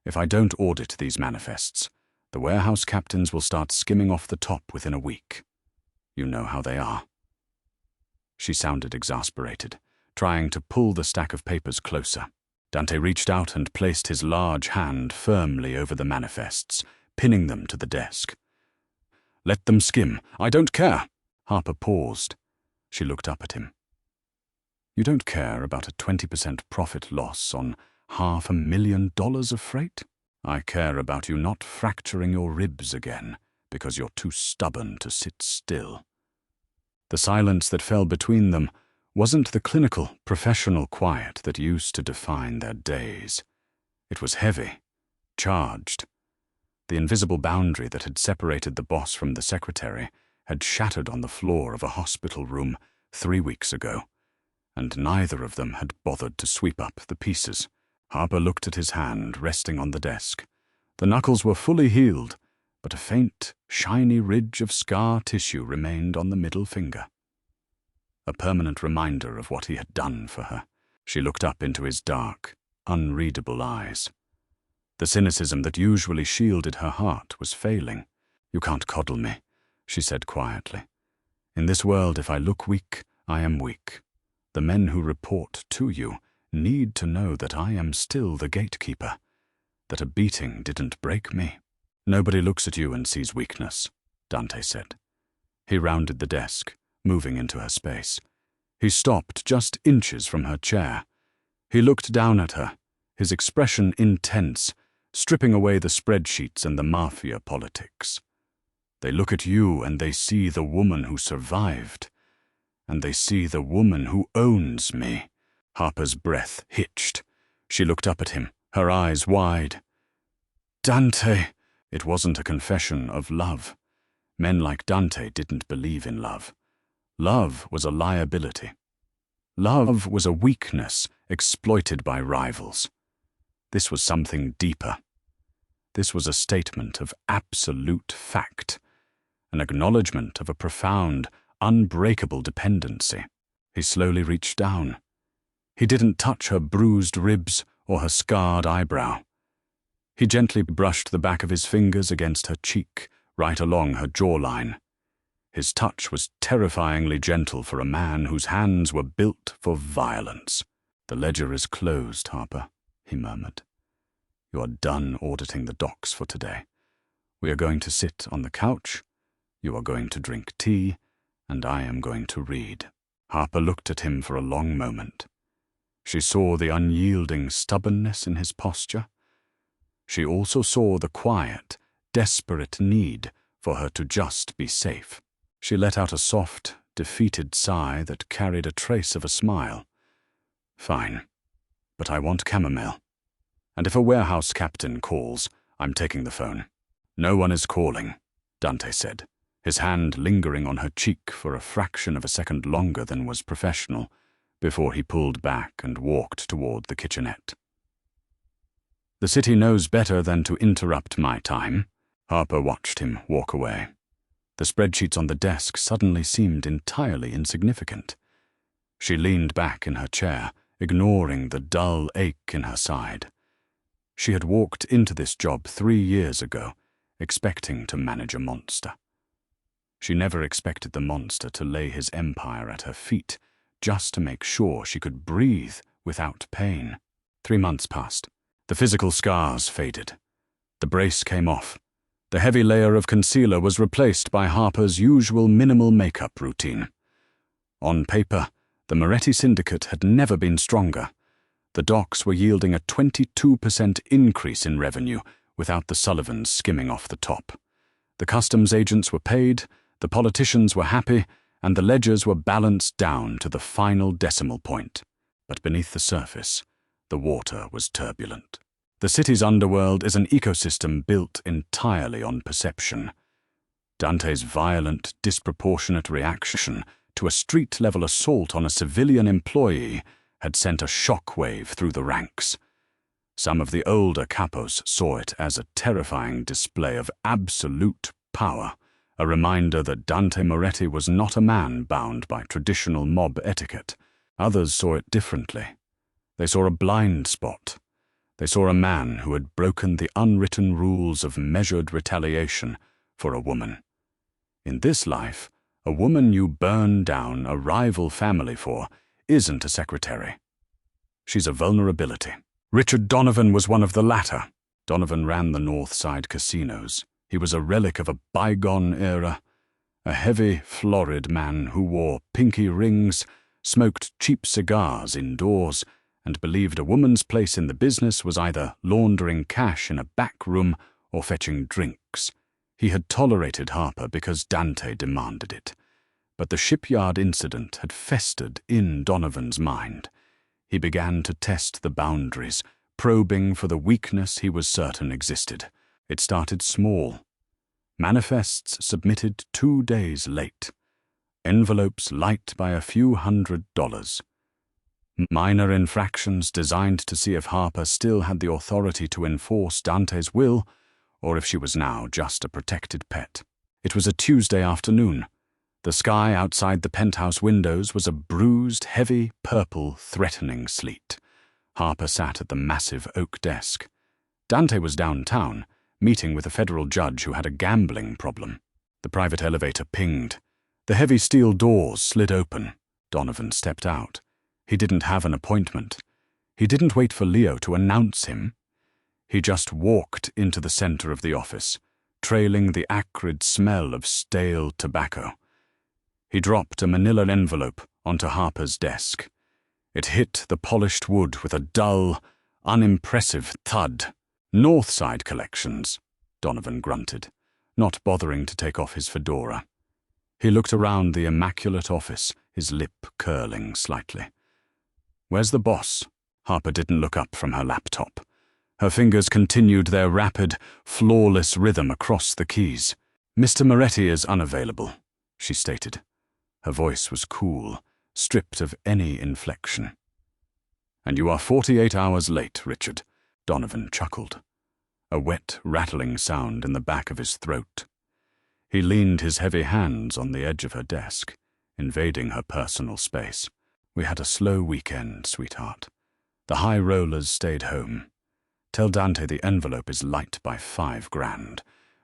If I don't audit these manifests, the warehouse captains will start skimming off the top within a week. You know how they are." She sounded exasperated, trying to pull the stack of papers closer. Dante reached out and placed his large hand firmly over the manifests, pinning them to the desk. "Let them skim. I don't care." Harper paused. She looked up at him. "You don't care about a 20% profit loss on $500,000 of freight? I care about you not fracturing your ribs again because you're too stubborn to sit still. The silence that fell between them wasn't the clinical, professional quiet that used to define their days. It was heavy, charged. The invisible boundary that had separated the boss from the secretary had shattered on the floor of a hospital room 3 weeks ago, and neither of them had bothered to sweep up the pieces. Harper looked at his hand resting on the desk. The knuckles were fully healed, but a faint, shiny ridge of scar tissue remained on the middle finger. A permanent reminder of what he had done for her. She looked up into his dark, unreadable eyes. The cynicism that usually shielded her heart was failing. "You can't coddle me," she said quietly. "In this world, if I look weak, I am weak. The men who report to you need to know that I am still the gatekeeper, that a beating didn't break me." "Nobody looks at you and sees weakness," Dante said. He rounded the desk, moving into her space. He stopped just inches from her chair. He looked down at her, his expression intense, stripping away the spreadsheets and the Mafia politics. "They look at you and they see the woman who survived, and they see the woman who owns me." Harper's breath hitched. She looked up at him, her eyes wide. "Dante!" It wasn't a confession of love. Men like Dante didn't believe in love. Love was a liability. Love was a weakness exploited by rivals. This was something deeper. This was a statement of absolute fact, an acknowledgement of a profound, unbreakable dependency. He slowly reached down. He didn't touch her bruised ribs or her scarred eyebrow. He gently brushed the back of his fingers against her cheek, right along her jawline. His touch was terrifyingly gentle for a man whose hands were built for violence. "The ledger is closed, Harper," he murmured. "You are done auditing the docs for today. We are going to sit on the couch, you are going to drink tea, and I am going to read." Harper looked at him for a long moment. She saw the unyielding stubbornness in his posture. She also saw the quiet, desperate need for her to just be safe. She let out a soft, defeated sigh that carried a trace of a smile. "Fine, but I want chamomile. And if a warehouse captain calls, I'm taking the phone." "No one is calling," Dante said, his hand lingering on her cheek for a fraction of a second longer than was professional, before he pulled back and walked toward the kitchenette. "The city knows better than to interrupt my time." Harper watched him walk away. The spreadsheets on the desk suddenly seemed entirely insignificant. She leaned back in her chair, ignoring the dull ache in her side. She had walked into this job 3 years ago, expecting to manage a monster. She never expected the monster to lay his empire at her feet, just to make sure she could breathe without pain. 3 months passed. The physical scars faded. The brace came off. The heavy layer of concealer was replaced by Harper's usual minimal makeup routine. On paper, the Moretti syndicate had never been stronger. The docs were yielding a 22% increase in revenue without the Sullivans skimming off the top. The customs agents were paid, the politicians were happy, and the ledgers were balanced down to the final decimal point. But beneath the surface, the water was turbulent. The city's underworld is an ecosystem built entirely on perception. Dante's violent, disproportionate reaction to a street-level assault on a civilian employee had sent a shockwave through the ranks. Some of the older capos saw it as a terrifying display of absolute power, a reminder that Dante Moretti was not a man bound by traditional mob etiquette. Others saw it differently. They saw a blind spot. They saw a man who had broken the unwritten rules of measured retaliation for a woman. In this life, a woman you burn down a rival family for isn't a secretary. She's a vulnerability. Richard Donovan was one of the latter. Donovan ran the North Side casinos. He was a relic of a bygone era, a heavy, florid man who wore pinky rings, smoked cheap cigars indoors, and believed a woman's place in the business was either laundering cash in a back room or fetching drinks. He had tolerated Harper because Dante demanded it. But the shipyard incident had festered in Donovan's mind. He began to test the boundaries, probing for the weakness he was certain existed. It started small. Manifests submitted 2 days late. Envelopes light by a few $100s. Minor infractions designed to see if Harper still had the authority to enforce Dante's will, or if she was now just a protected pet. It was a Tuesday afternoon. The sky outside the penthouse windows was a bruised, heavy, purple, threatening sleet. Harper sat at the massive oak desk. Dante was downtown, meeting with a federal judge who had a gambling problem. The private elevator pinged. The heavy steel doors slid open. Donovan stepped out. He didn't have an appointment. He didn't wait for Leo to announce him. He just walked into the center of the office, trailing the acrid smell of stale tobacco. He dropped a manila envelope onto Harper's desk. It hit the polished wood with a dull, unimpressive thud. "Northside Collections," Donovan grunted, not bothering to take off his fedora. He looked around the immaculate office, his lip curling slightly. "Where's the boss?" Harper didn't look up from her laptop. Her fingers continued their rapid, flawless rhythm across the keys. "Mr. Moretti is unavailable," she stated. Her voice was cool, stripped of any inflection. "And you are 48 hours late, Richard," Donovan chuckled. A wet, rattling sound in the back of his throat. He leaned his heavy hands on the edge of her desk, invading her personal space. "We had a slow weekend, sweetheart. The high rollers stayed home. Tell Dante the envelope is light by $5,000.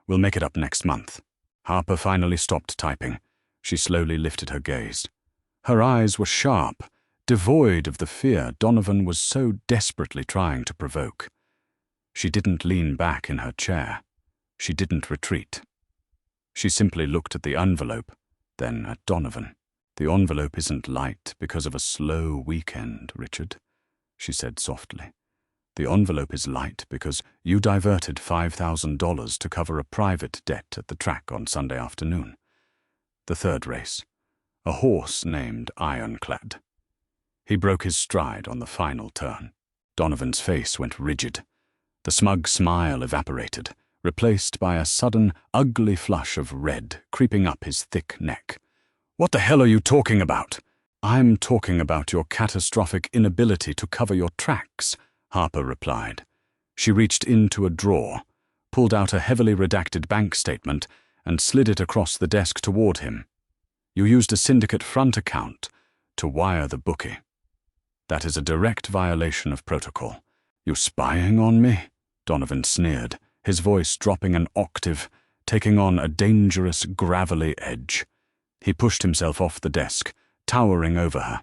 We'll make it up next month." Harper finally stopped typing. She slowly lifted her gaze. Her eyes were sharp, devoid of the fear Donovan was so desperately trying to provoke. She didn't lean back in her chair. She didn't retreat. She simply looked at the envelope, then at Donovan. "The envelope isn't light because of a slow weekend, Richard," she said softly. "The envelope is light because you diverted $5,000 to cover a private debt at the track on Sunday afternoon. The third race. A horse named Ironclad." He broke his stride on the final turn. Donovan's face went rigid. The smug smile evaporated, replaced by a sudden, ugly flush of red creeping up his thick neck. "What the hell are you talking about?" "I'm talking about your catastrophic inability to cover your tracks," Harper replied. She reached into a drawer, pulled out a heavily redacted bank statement, and slid it across the desk toward him. "You used a syndicate front account to wire the bookie. That is a direct violation of protocol." "You spying on me?" Donovan sneered, his voice dropping an octave, taking on a dangerous, gravelly edge. He pushed himself off the desk, towering over her.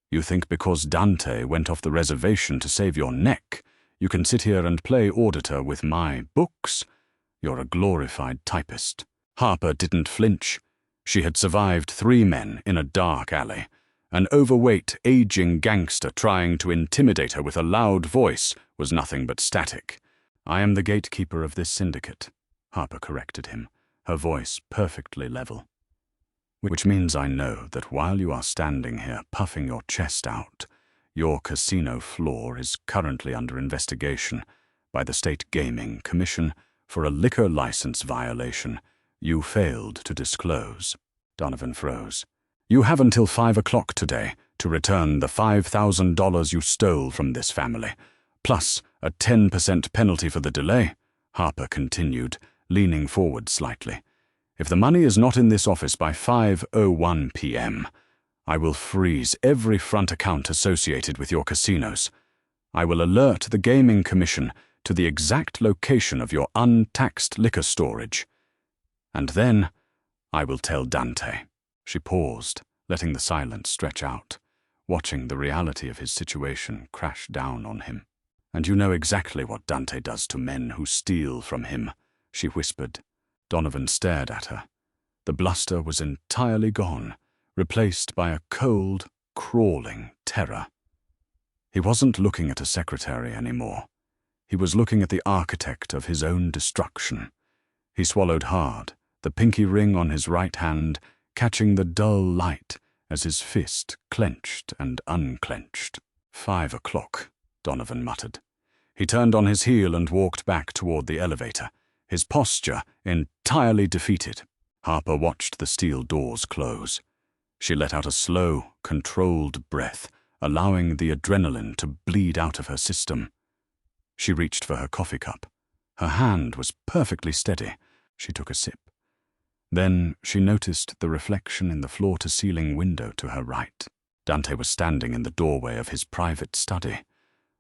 "You think because Dante went off the reservation to save your neck, you can sit here and play auditor with my books? You're a glorified typist." Harper didn't flinch. She had survived 3 men in a dark alley. An overweight, aging gangster trying to intimidate her with a loud voice was nothing but static. "I am the gatekeeper of this syndicate," Harper corrected him, her voice perfectly level. "Which means I know that while you are standing here puffing your chest out, your casino floor is currently under investigation by the State Gaming Commission for a liquor license violation you failed to disclose." Donovan froze. "You have until 5 o'clock today to return the $5,000 you stole from this family, plus a 10% penalty for the delay," Harper continued, leaning forward slightly. "If the money is not in this office by 5:01 p.m., I will freeze every front account associated with your casinos. I will alert the Gaming Commission to the exact location of your untaxed liquor storage. And then I will tell Dante." She paused, letting the silence stretch out, watching the reality of his situation crash down on him. "And you know exactly what Dante does to men who steal from him," she whispered. Donovan stared at her. The bluster was entirely gone, replaced by a cold, crawling terror. He wasn't looking at a secretary anymore. He was looking at the architect of his own destruction. He swallowed hard, the pinky ring on his right hand catching the dull light as his fist clenched and unclenched. 5 o'clock, Donovan muttered. He turned on his heel and walked back toward the elevator, his posture entirely defeated. Harper watched the steel doors close. She let out a slow, controlled breath, allowing the adrenaline to bleed out of her system. She reached for her coffee cup. Her hand was perfectly steady. She took a sip. Then she noticed the reflection in the floor-to-ceiling window to her right. Dante was standing in the doorway of his private study.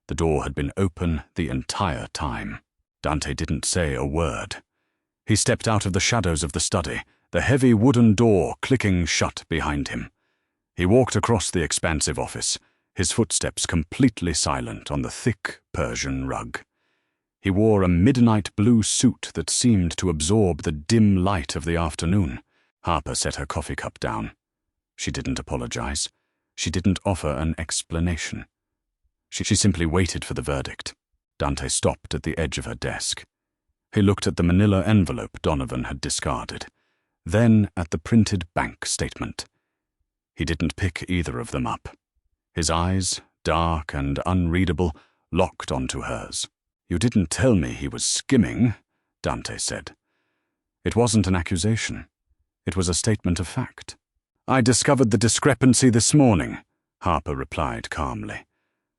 The door had been open the entire time. Dante didn't say a word. He stepped out of the shadows of the study, the heavy wooden door clicking shut behind him. He walked across the expansive office, his footsteps completely silent on the thick Persian rug. He wore a midnight blue suit that seemed to absorb the dim light of the afternoon. Harper set her coffee cup down. She didn't apologize. She didn't offer an explanation. She simply waited for the verdict. Dante stopped at the edge of her desk. He looked at the manila envelope Donovan had discarded, then at the printed bank statement. He didn't pick either of them up. His eyes, dark and unreadable, locked onto hers. "You didn't tell me he was skimming," Dante said. It wasn't an accusation. It was a statement of fact. "I discovered the discrepancy this morning," Harper replied calmly.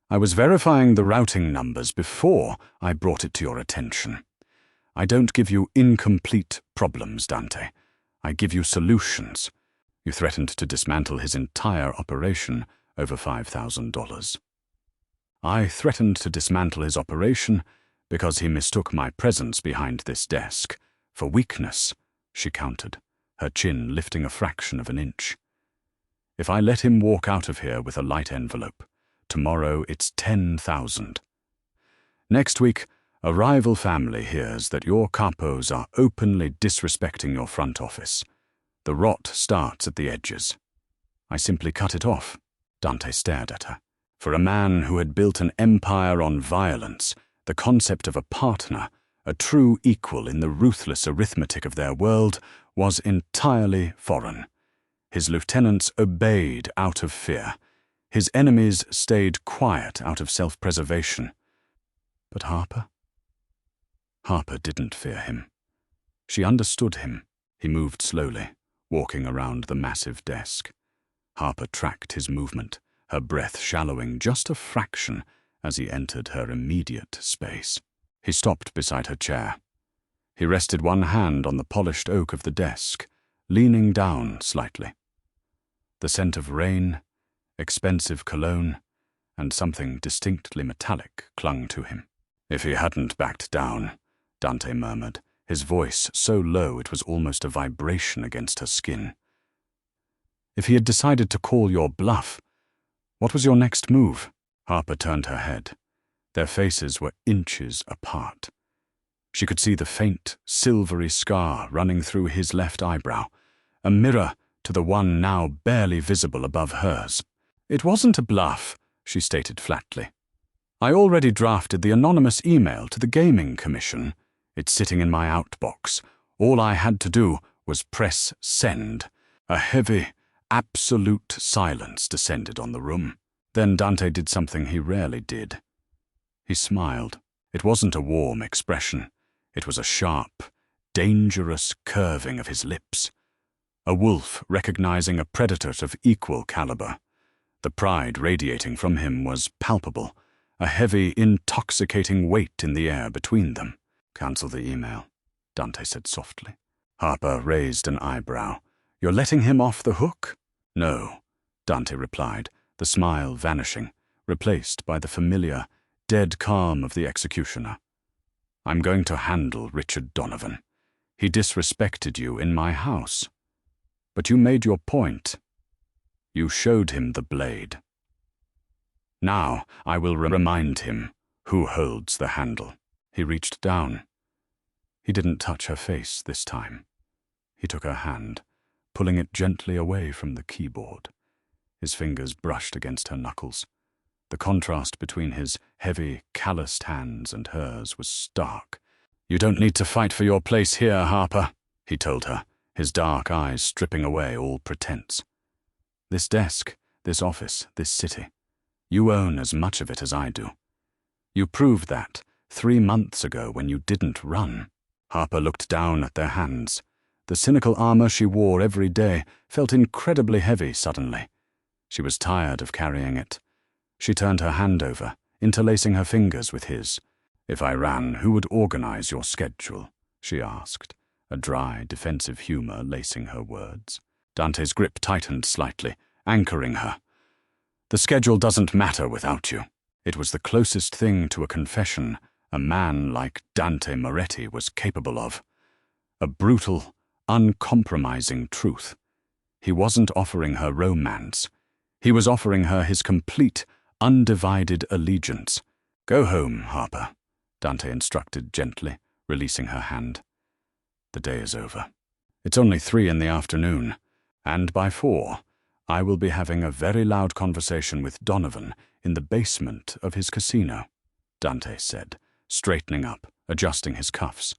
"I was verifying the routing numbers before I brought it to your attention. I don't give you incomplete problems, Dante. I give you solutions. You threatened to dismantle his entire operation over $5,000. I threatened to dismantle his operation because he mistook my presence behind this desk for weakness," she countered, her chin lifting a fraction of an inch. "If I let him walk out of here with a light envelope, tomorrow it's 10,000. Next week, a rival family hears that your capos are openly disrespecting your front office. The rot starts at the edges. I simply cut it off." Dante stared at her. For a man who had built an empire on violence, the concept of a partner, a true equal in the ruthless arithmetic of their world, was entirely foreign. His lieutenants obeyed out of fear. His enemies stayed quiet out of self-preservation. But Harper? Harper didn't fear him. She understood him. He moved slowly, walking around the massive desk. Harper tracked his movement, her breath shallowing just a fraction as he entered her immediate space. He stopped beside her chair. He rested one hand on the polished oak of the desk, leaning down slightly. The scent of rain, expensive cologne, and something distinctly metallic clung to him. "If he hadn't backed down," Dante murmured, his voice so low it was almost a vibration against her skin. "If he had decided to call your bluff, what was your next move?" Harper turned her head. Their faces were inches apart. She could see the faint, silvery scar running through his left eyebrow, a mirror to the one now barely visible above hers. "It wasn't a bluff," she stated flatly. "I already drafted the anonymous email to the Gaming Commission. It's sitting in my outbox. All I had to do was press send. A heavy, absolute silence descended on the room. Then Dante did something he rarely did. He smiled. It wasn't a warm expression. It was a sharp, dangerous curving of his lips. A wolf recognizing a predator of equal caliber. The pride radiating from him was palpable, a heavy, intoxicating weight in the air between them. "Cancel the email," Dante said softly. Harper raised an eyebrow. "You're letting him off the hook?" "No," Dante replied, the smile vanishing, replaced by the familiar, dead calm of the executioner. "I'm going to handle Richard Donovan. He disrespected you in my house. But you made your point. You showed him the blade. Now I will remind him who holds the handle." He reached down. He didn't touch her face this time. He took her hand, pulling it gently away from the keyboard. His fingers brushed against her knuckles. The contrast between his heavy, calloused hands and hers was stark. "You don't need to fight for your place here, Harper," he told her, his dark eyes stripping away all pretense. "This desk, this office, this city, you own as much of it as I do. You proved that 3 months ago when you didn't run." Harper looked down at their hands. The cynical armor she wore every day felt incredibly heavy suddenly. She was tired of carrying it. She turned her hand over, interlacing her fingers with his. "If I ran, who would organize your schedule?" she asked, a dry, defensive humor lacing her words. Dante's grip tightened slightly, anchoring her. "The schedule doesn't matter without you." It was the closest thing to a confession a man like Dante Moretti was capable of. A brutal, uncompromising truth. He wasn't offering her romance. He was offering her his complete, undivided allegiance. "Go home, Harper," Dante instructed gently, releasing her hand. "The day is over. It's only 3 in the afternoon, and by 4, I will be having a very loud conversation with Donovan in the basement of his casino," Dante said, straightening up, adjusting his cuffs.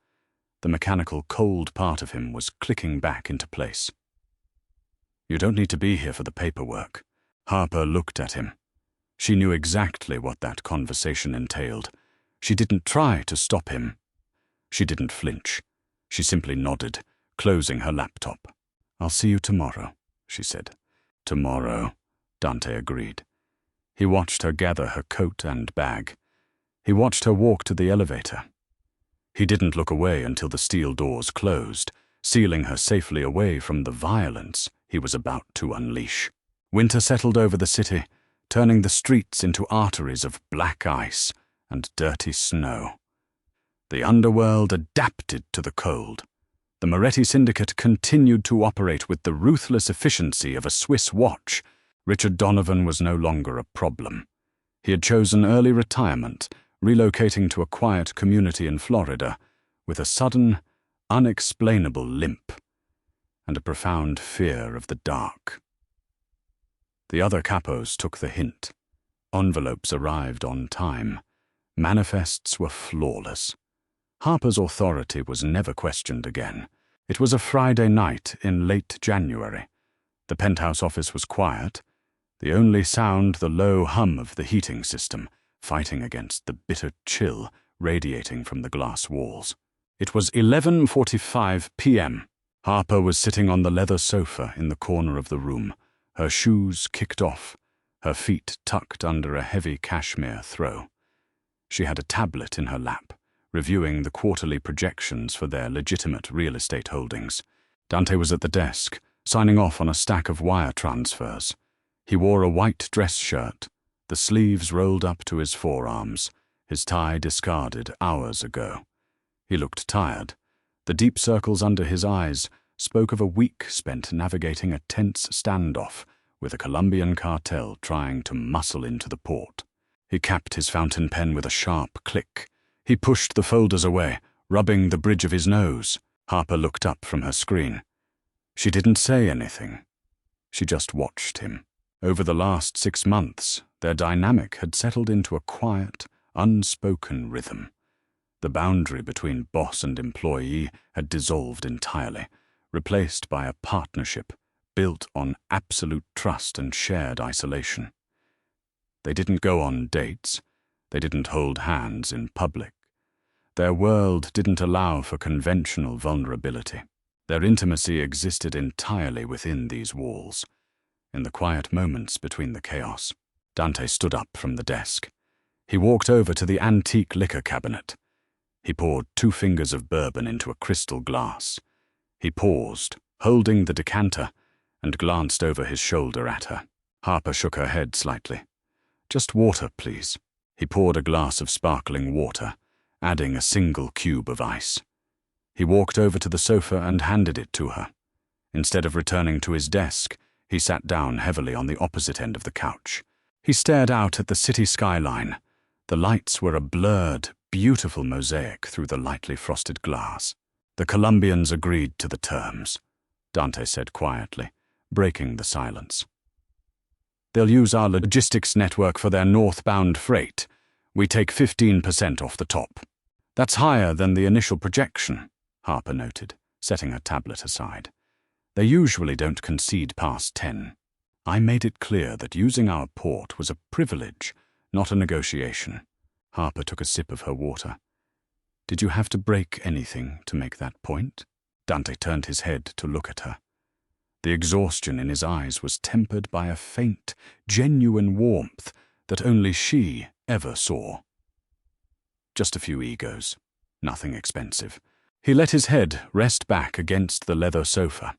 The mechanical, cold part of him was clicking back into place. "You don't need to be here for the paperwork." Harper looked at him. She knew exactly what that conversation entailed. She didn't try to stop him. She didn't flinch. She simply nodded, closing her laptop. "I'll see you tomorrow," she said. "Tomorrow," Dante agreed. He watched her gather her coat and bag. He watched her walk to the elevator. He didn't look away until the steel doors closed, sealing her safely away from the violence he was about to unleash. Winter settled over the city, turning the streets into arteries of black ice and dirty snow. The underworld adapted to the cold. The Moretti Syndicate continued to operate with the ruthless efficiency of a Swiss watch. Richard Donovan was no longer a problem. He had chosen early retirement, relocating to a quiet community in Florida, with a sudden, unexplainable limp and a profound fear of the dark. The other capos took the hint. Envelopes arrived on time. Manifests were flawless. Harper's authority was never questioned again. It was a Friday night in late January. The penthouse office was quiet, the only sound the low hum of the heating system, fighting against the bitter chill radiating from the glass walls. It was 11:45 p.m. Harper was sitting on the leather sofa in the corner of the room, her shoes kicked off, her feet tucked under a heavy cashmere throw. She had a tablet in her lap, reviewing the quarterly projections for their legitimate real estate holdings. Dante was at the desk, signing off on a stack of wire transfers. He wore a white dress shirt, the sleeves rolled up to his forearms, his tie discarded hours ago. He looked tired. The deep circles under his eyes spoke of a week spent navigating a tense standoff with a Colombian cartel trying to muscle into the port. He capped his fountain pen with a sharp click. He pushed the folders away, rubbing the bridge of his nose. Harper looked up from her screen. She didn't say anything. She just watched him. Over the last 6 months, their dynamic had settled into a quiet, unspoken rhythm. The boundary between boss and employee had dissolved entirely, replaced by a partnership built on absolute trust and shared isolation. They didn't go on dates. They didn't hold hands in public. Their world didn't allow for conventional vulnerability. Their intimacy existed entirely within these walls. In the quiet moments between the chaos, Dante stood up from the desk. He walked over to the antique liquor cabinet. He poured 2 fingers of bourbon into a crystal glass. He paused, holding the decanter, and glanced over his shoulder at her. Harper shook her head slightly. "Just water, please." He poured a glass of sparkling water, adding a single cube of ice. He walked over to the sofa and handed it to her. Instead of returning to his desk, he sat down heavily on the opposite end of the couch. He stared out at the city skyline. The lights were a blurred, beautiful mosaic through the lightly frosted glass. "The Colombians agreed to the terms," Dante said quietly, breaking the silence. "They'll use our logistics network for their northbound freight. We take 15% off the top." That's higher than the initial projection, Harper noted, setting her tablet aside. They usually don't concede past 10. I made it clear that using our port was a privilege, not a negotiation. Harper took a sip of her water. Did you have to break anything to make that point? Dante turned his head to look at her. The exhaustion in his eyes was tempered by a faint, genuine warmth that only she ever saw. Just a few egos. Nothing expensive. He let his head rest back against the leather sofa.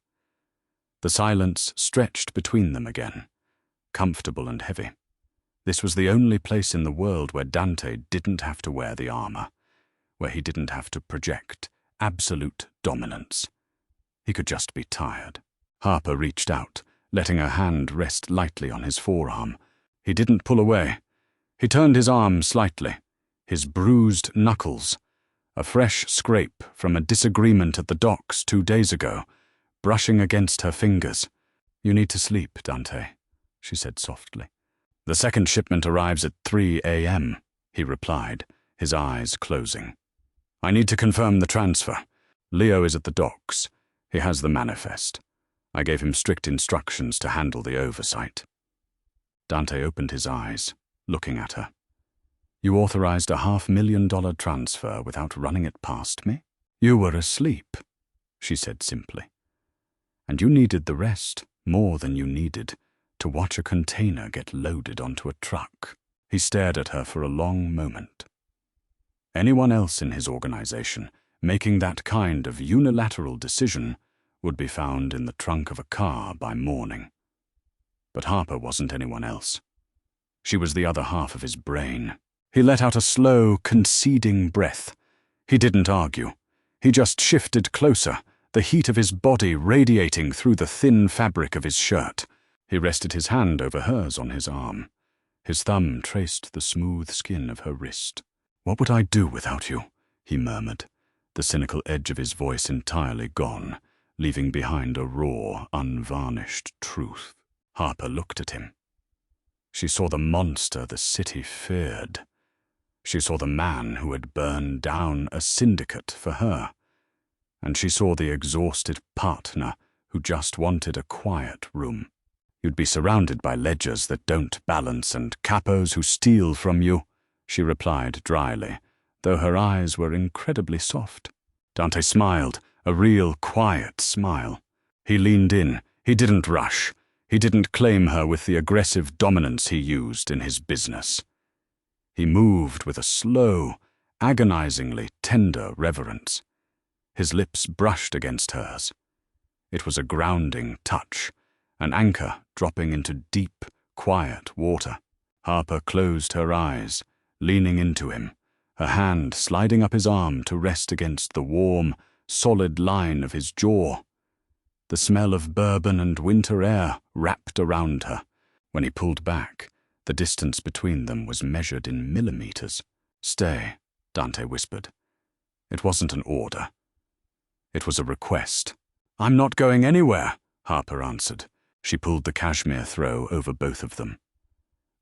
The silence stretched between them again, comfortable and heavy. This was the only place in the world where Dante didn't have to wear the armor, where he didn't have to project absolute dominance. He could just be tired. Harper reached out, letting her hand rest lightly on his forearm. He didn't pull away. He turned his arm slightly, his bruised knuckles, a fresh scrape from a disagreement at the docks 2 days ago, brushing against her fingers. You need to sleep, Dante, she said softly. The second shipment arrives at 3 a.m., he replied, his eyes closing. I need to confirm the transfer. Leo is at the docks. He has the manifest. I gave him strict instructions to handle the oversight. Dante opened his eyes, looking at her. You authorized a $500,000 transfer without running it past me? You were asleep, she said simply. And you needed the rest more than you needed to watch a container get loaded onto a truck. He stared at her for a long moment. Anyone else in his organization making that kind of unilateral decision would be found in the trunk of a car by morning. But Harper wasn't anyone else. She was the other half of his brain. He let out a slow, conceding breath. He didn't argue. He just shifted closer, the heat of his body radiating through the thin fabric of his shirt. He rested his hand over hers on his arm. His thumb traced the smooth skin of her wrist. What would I do without you? He murmured, the cynical edge of his voice entirely gone, leaving behind a raw, unvarnished truth. Harper looked at him. She saw the monster the city feared. She saw the man who had burned down a syndicate for her. And she saw the exhausted partner who just wanted a quiet room. You'd be surrounded by ledgers that don't balance and capos who steal from you, she replied dryly, though her eyes were incredibly soft. Dante smiled, a real quiet smile. He leaned in. He didn't rush. He didn't claim her with the aggressive dominance he used in his business. He moved with a slow, agonizingly tender reverence. His lips brushed against hers. It was a grounding touch, an anchor dropping into deep, quiet water. Harper closed her eyes, leaning into him, her hand sliding up his arm to rest against the warm, solid line of his jaw. The smell of bourbon and winter air wrapped around her. When he pulled back, the distance between them was measured in millimeters. Stay, Dante whispered. It wasn't an order. It was a request. I'm not going anywhere, Harper answered. She pulled the cashmere throw over both of them.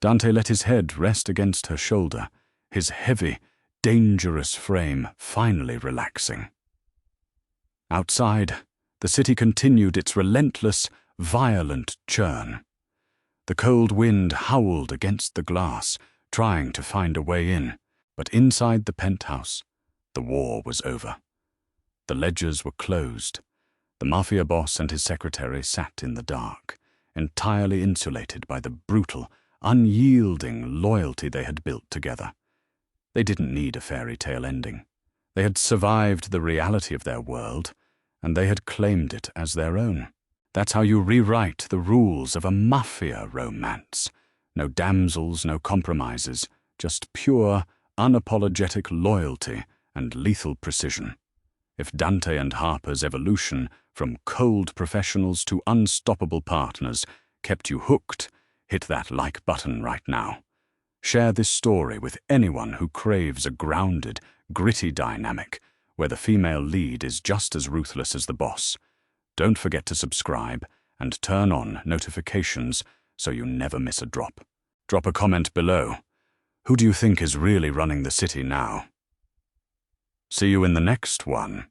Dante let his head rest against her shoulder, his heavy, dangerous frame finally relaxing. Outside, the city continued its relentless, violent churn. The cold wind howled against the glass, trying to find a way in, but inside the penthouse, the war was over. The ledgers were closed. The Mafia boss and his secretary sat in the dark, entirely insulated by the brutal, unyielding loyalty they had built together. They didn't need a fairy tale ending. They had survived the reality of their world, and they had claimed it as their own. That's how you rewrite the rules of a Mafia romance. No damsels, no compromises, just pure, unapologetic loyalty and lethal precision. If Dante and Harper's evolution from cold professionals to unstoppable partners kept you hooked, hit that like button right now. Share this story with anyone who craves a grounded, gritty dynamic where the female lead is just as ruthless as the boss. Don't forget to subscribe and turn on notifications so you never miss a drop. Drop a comment below. Who do you think is really running the city now? See you in the next one.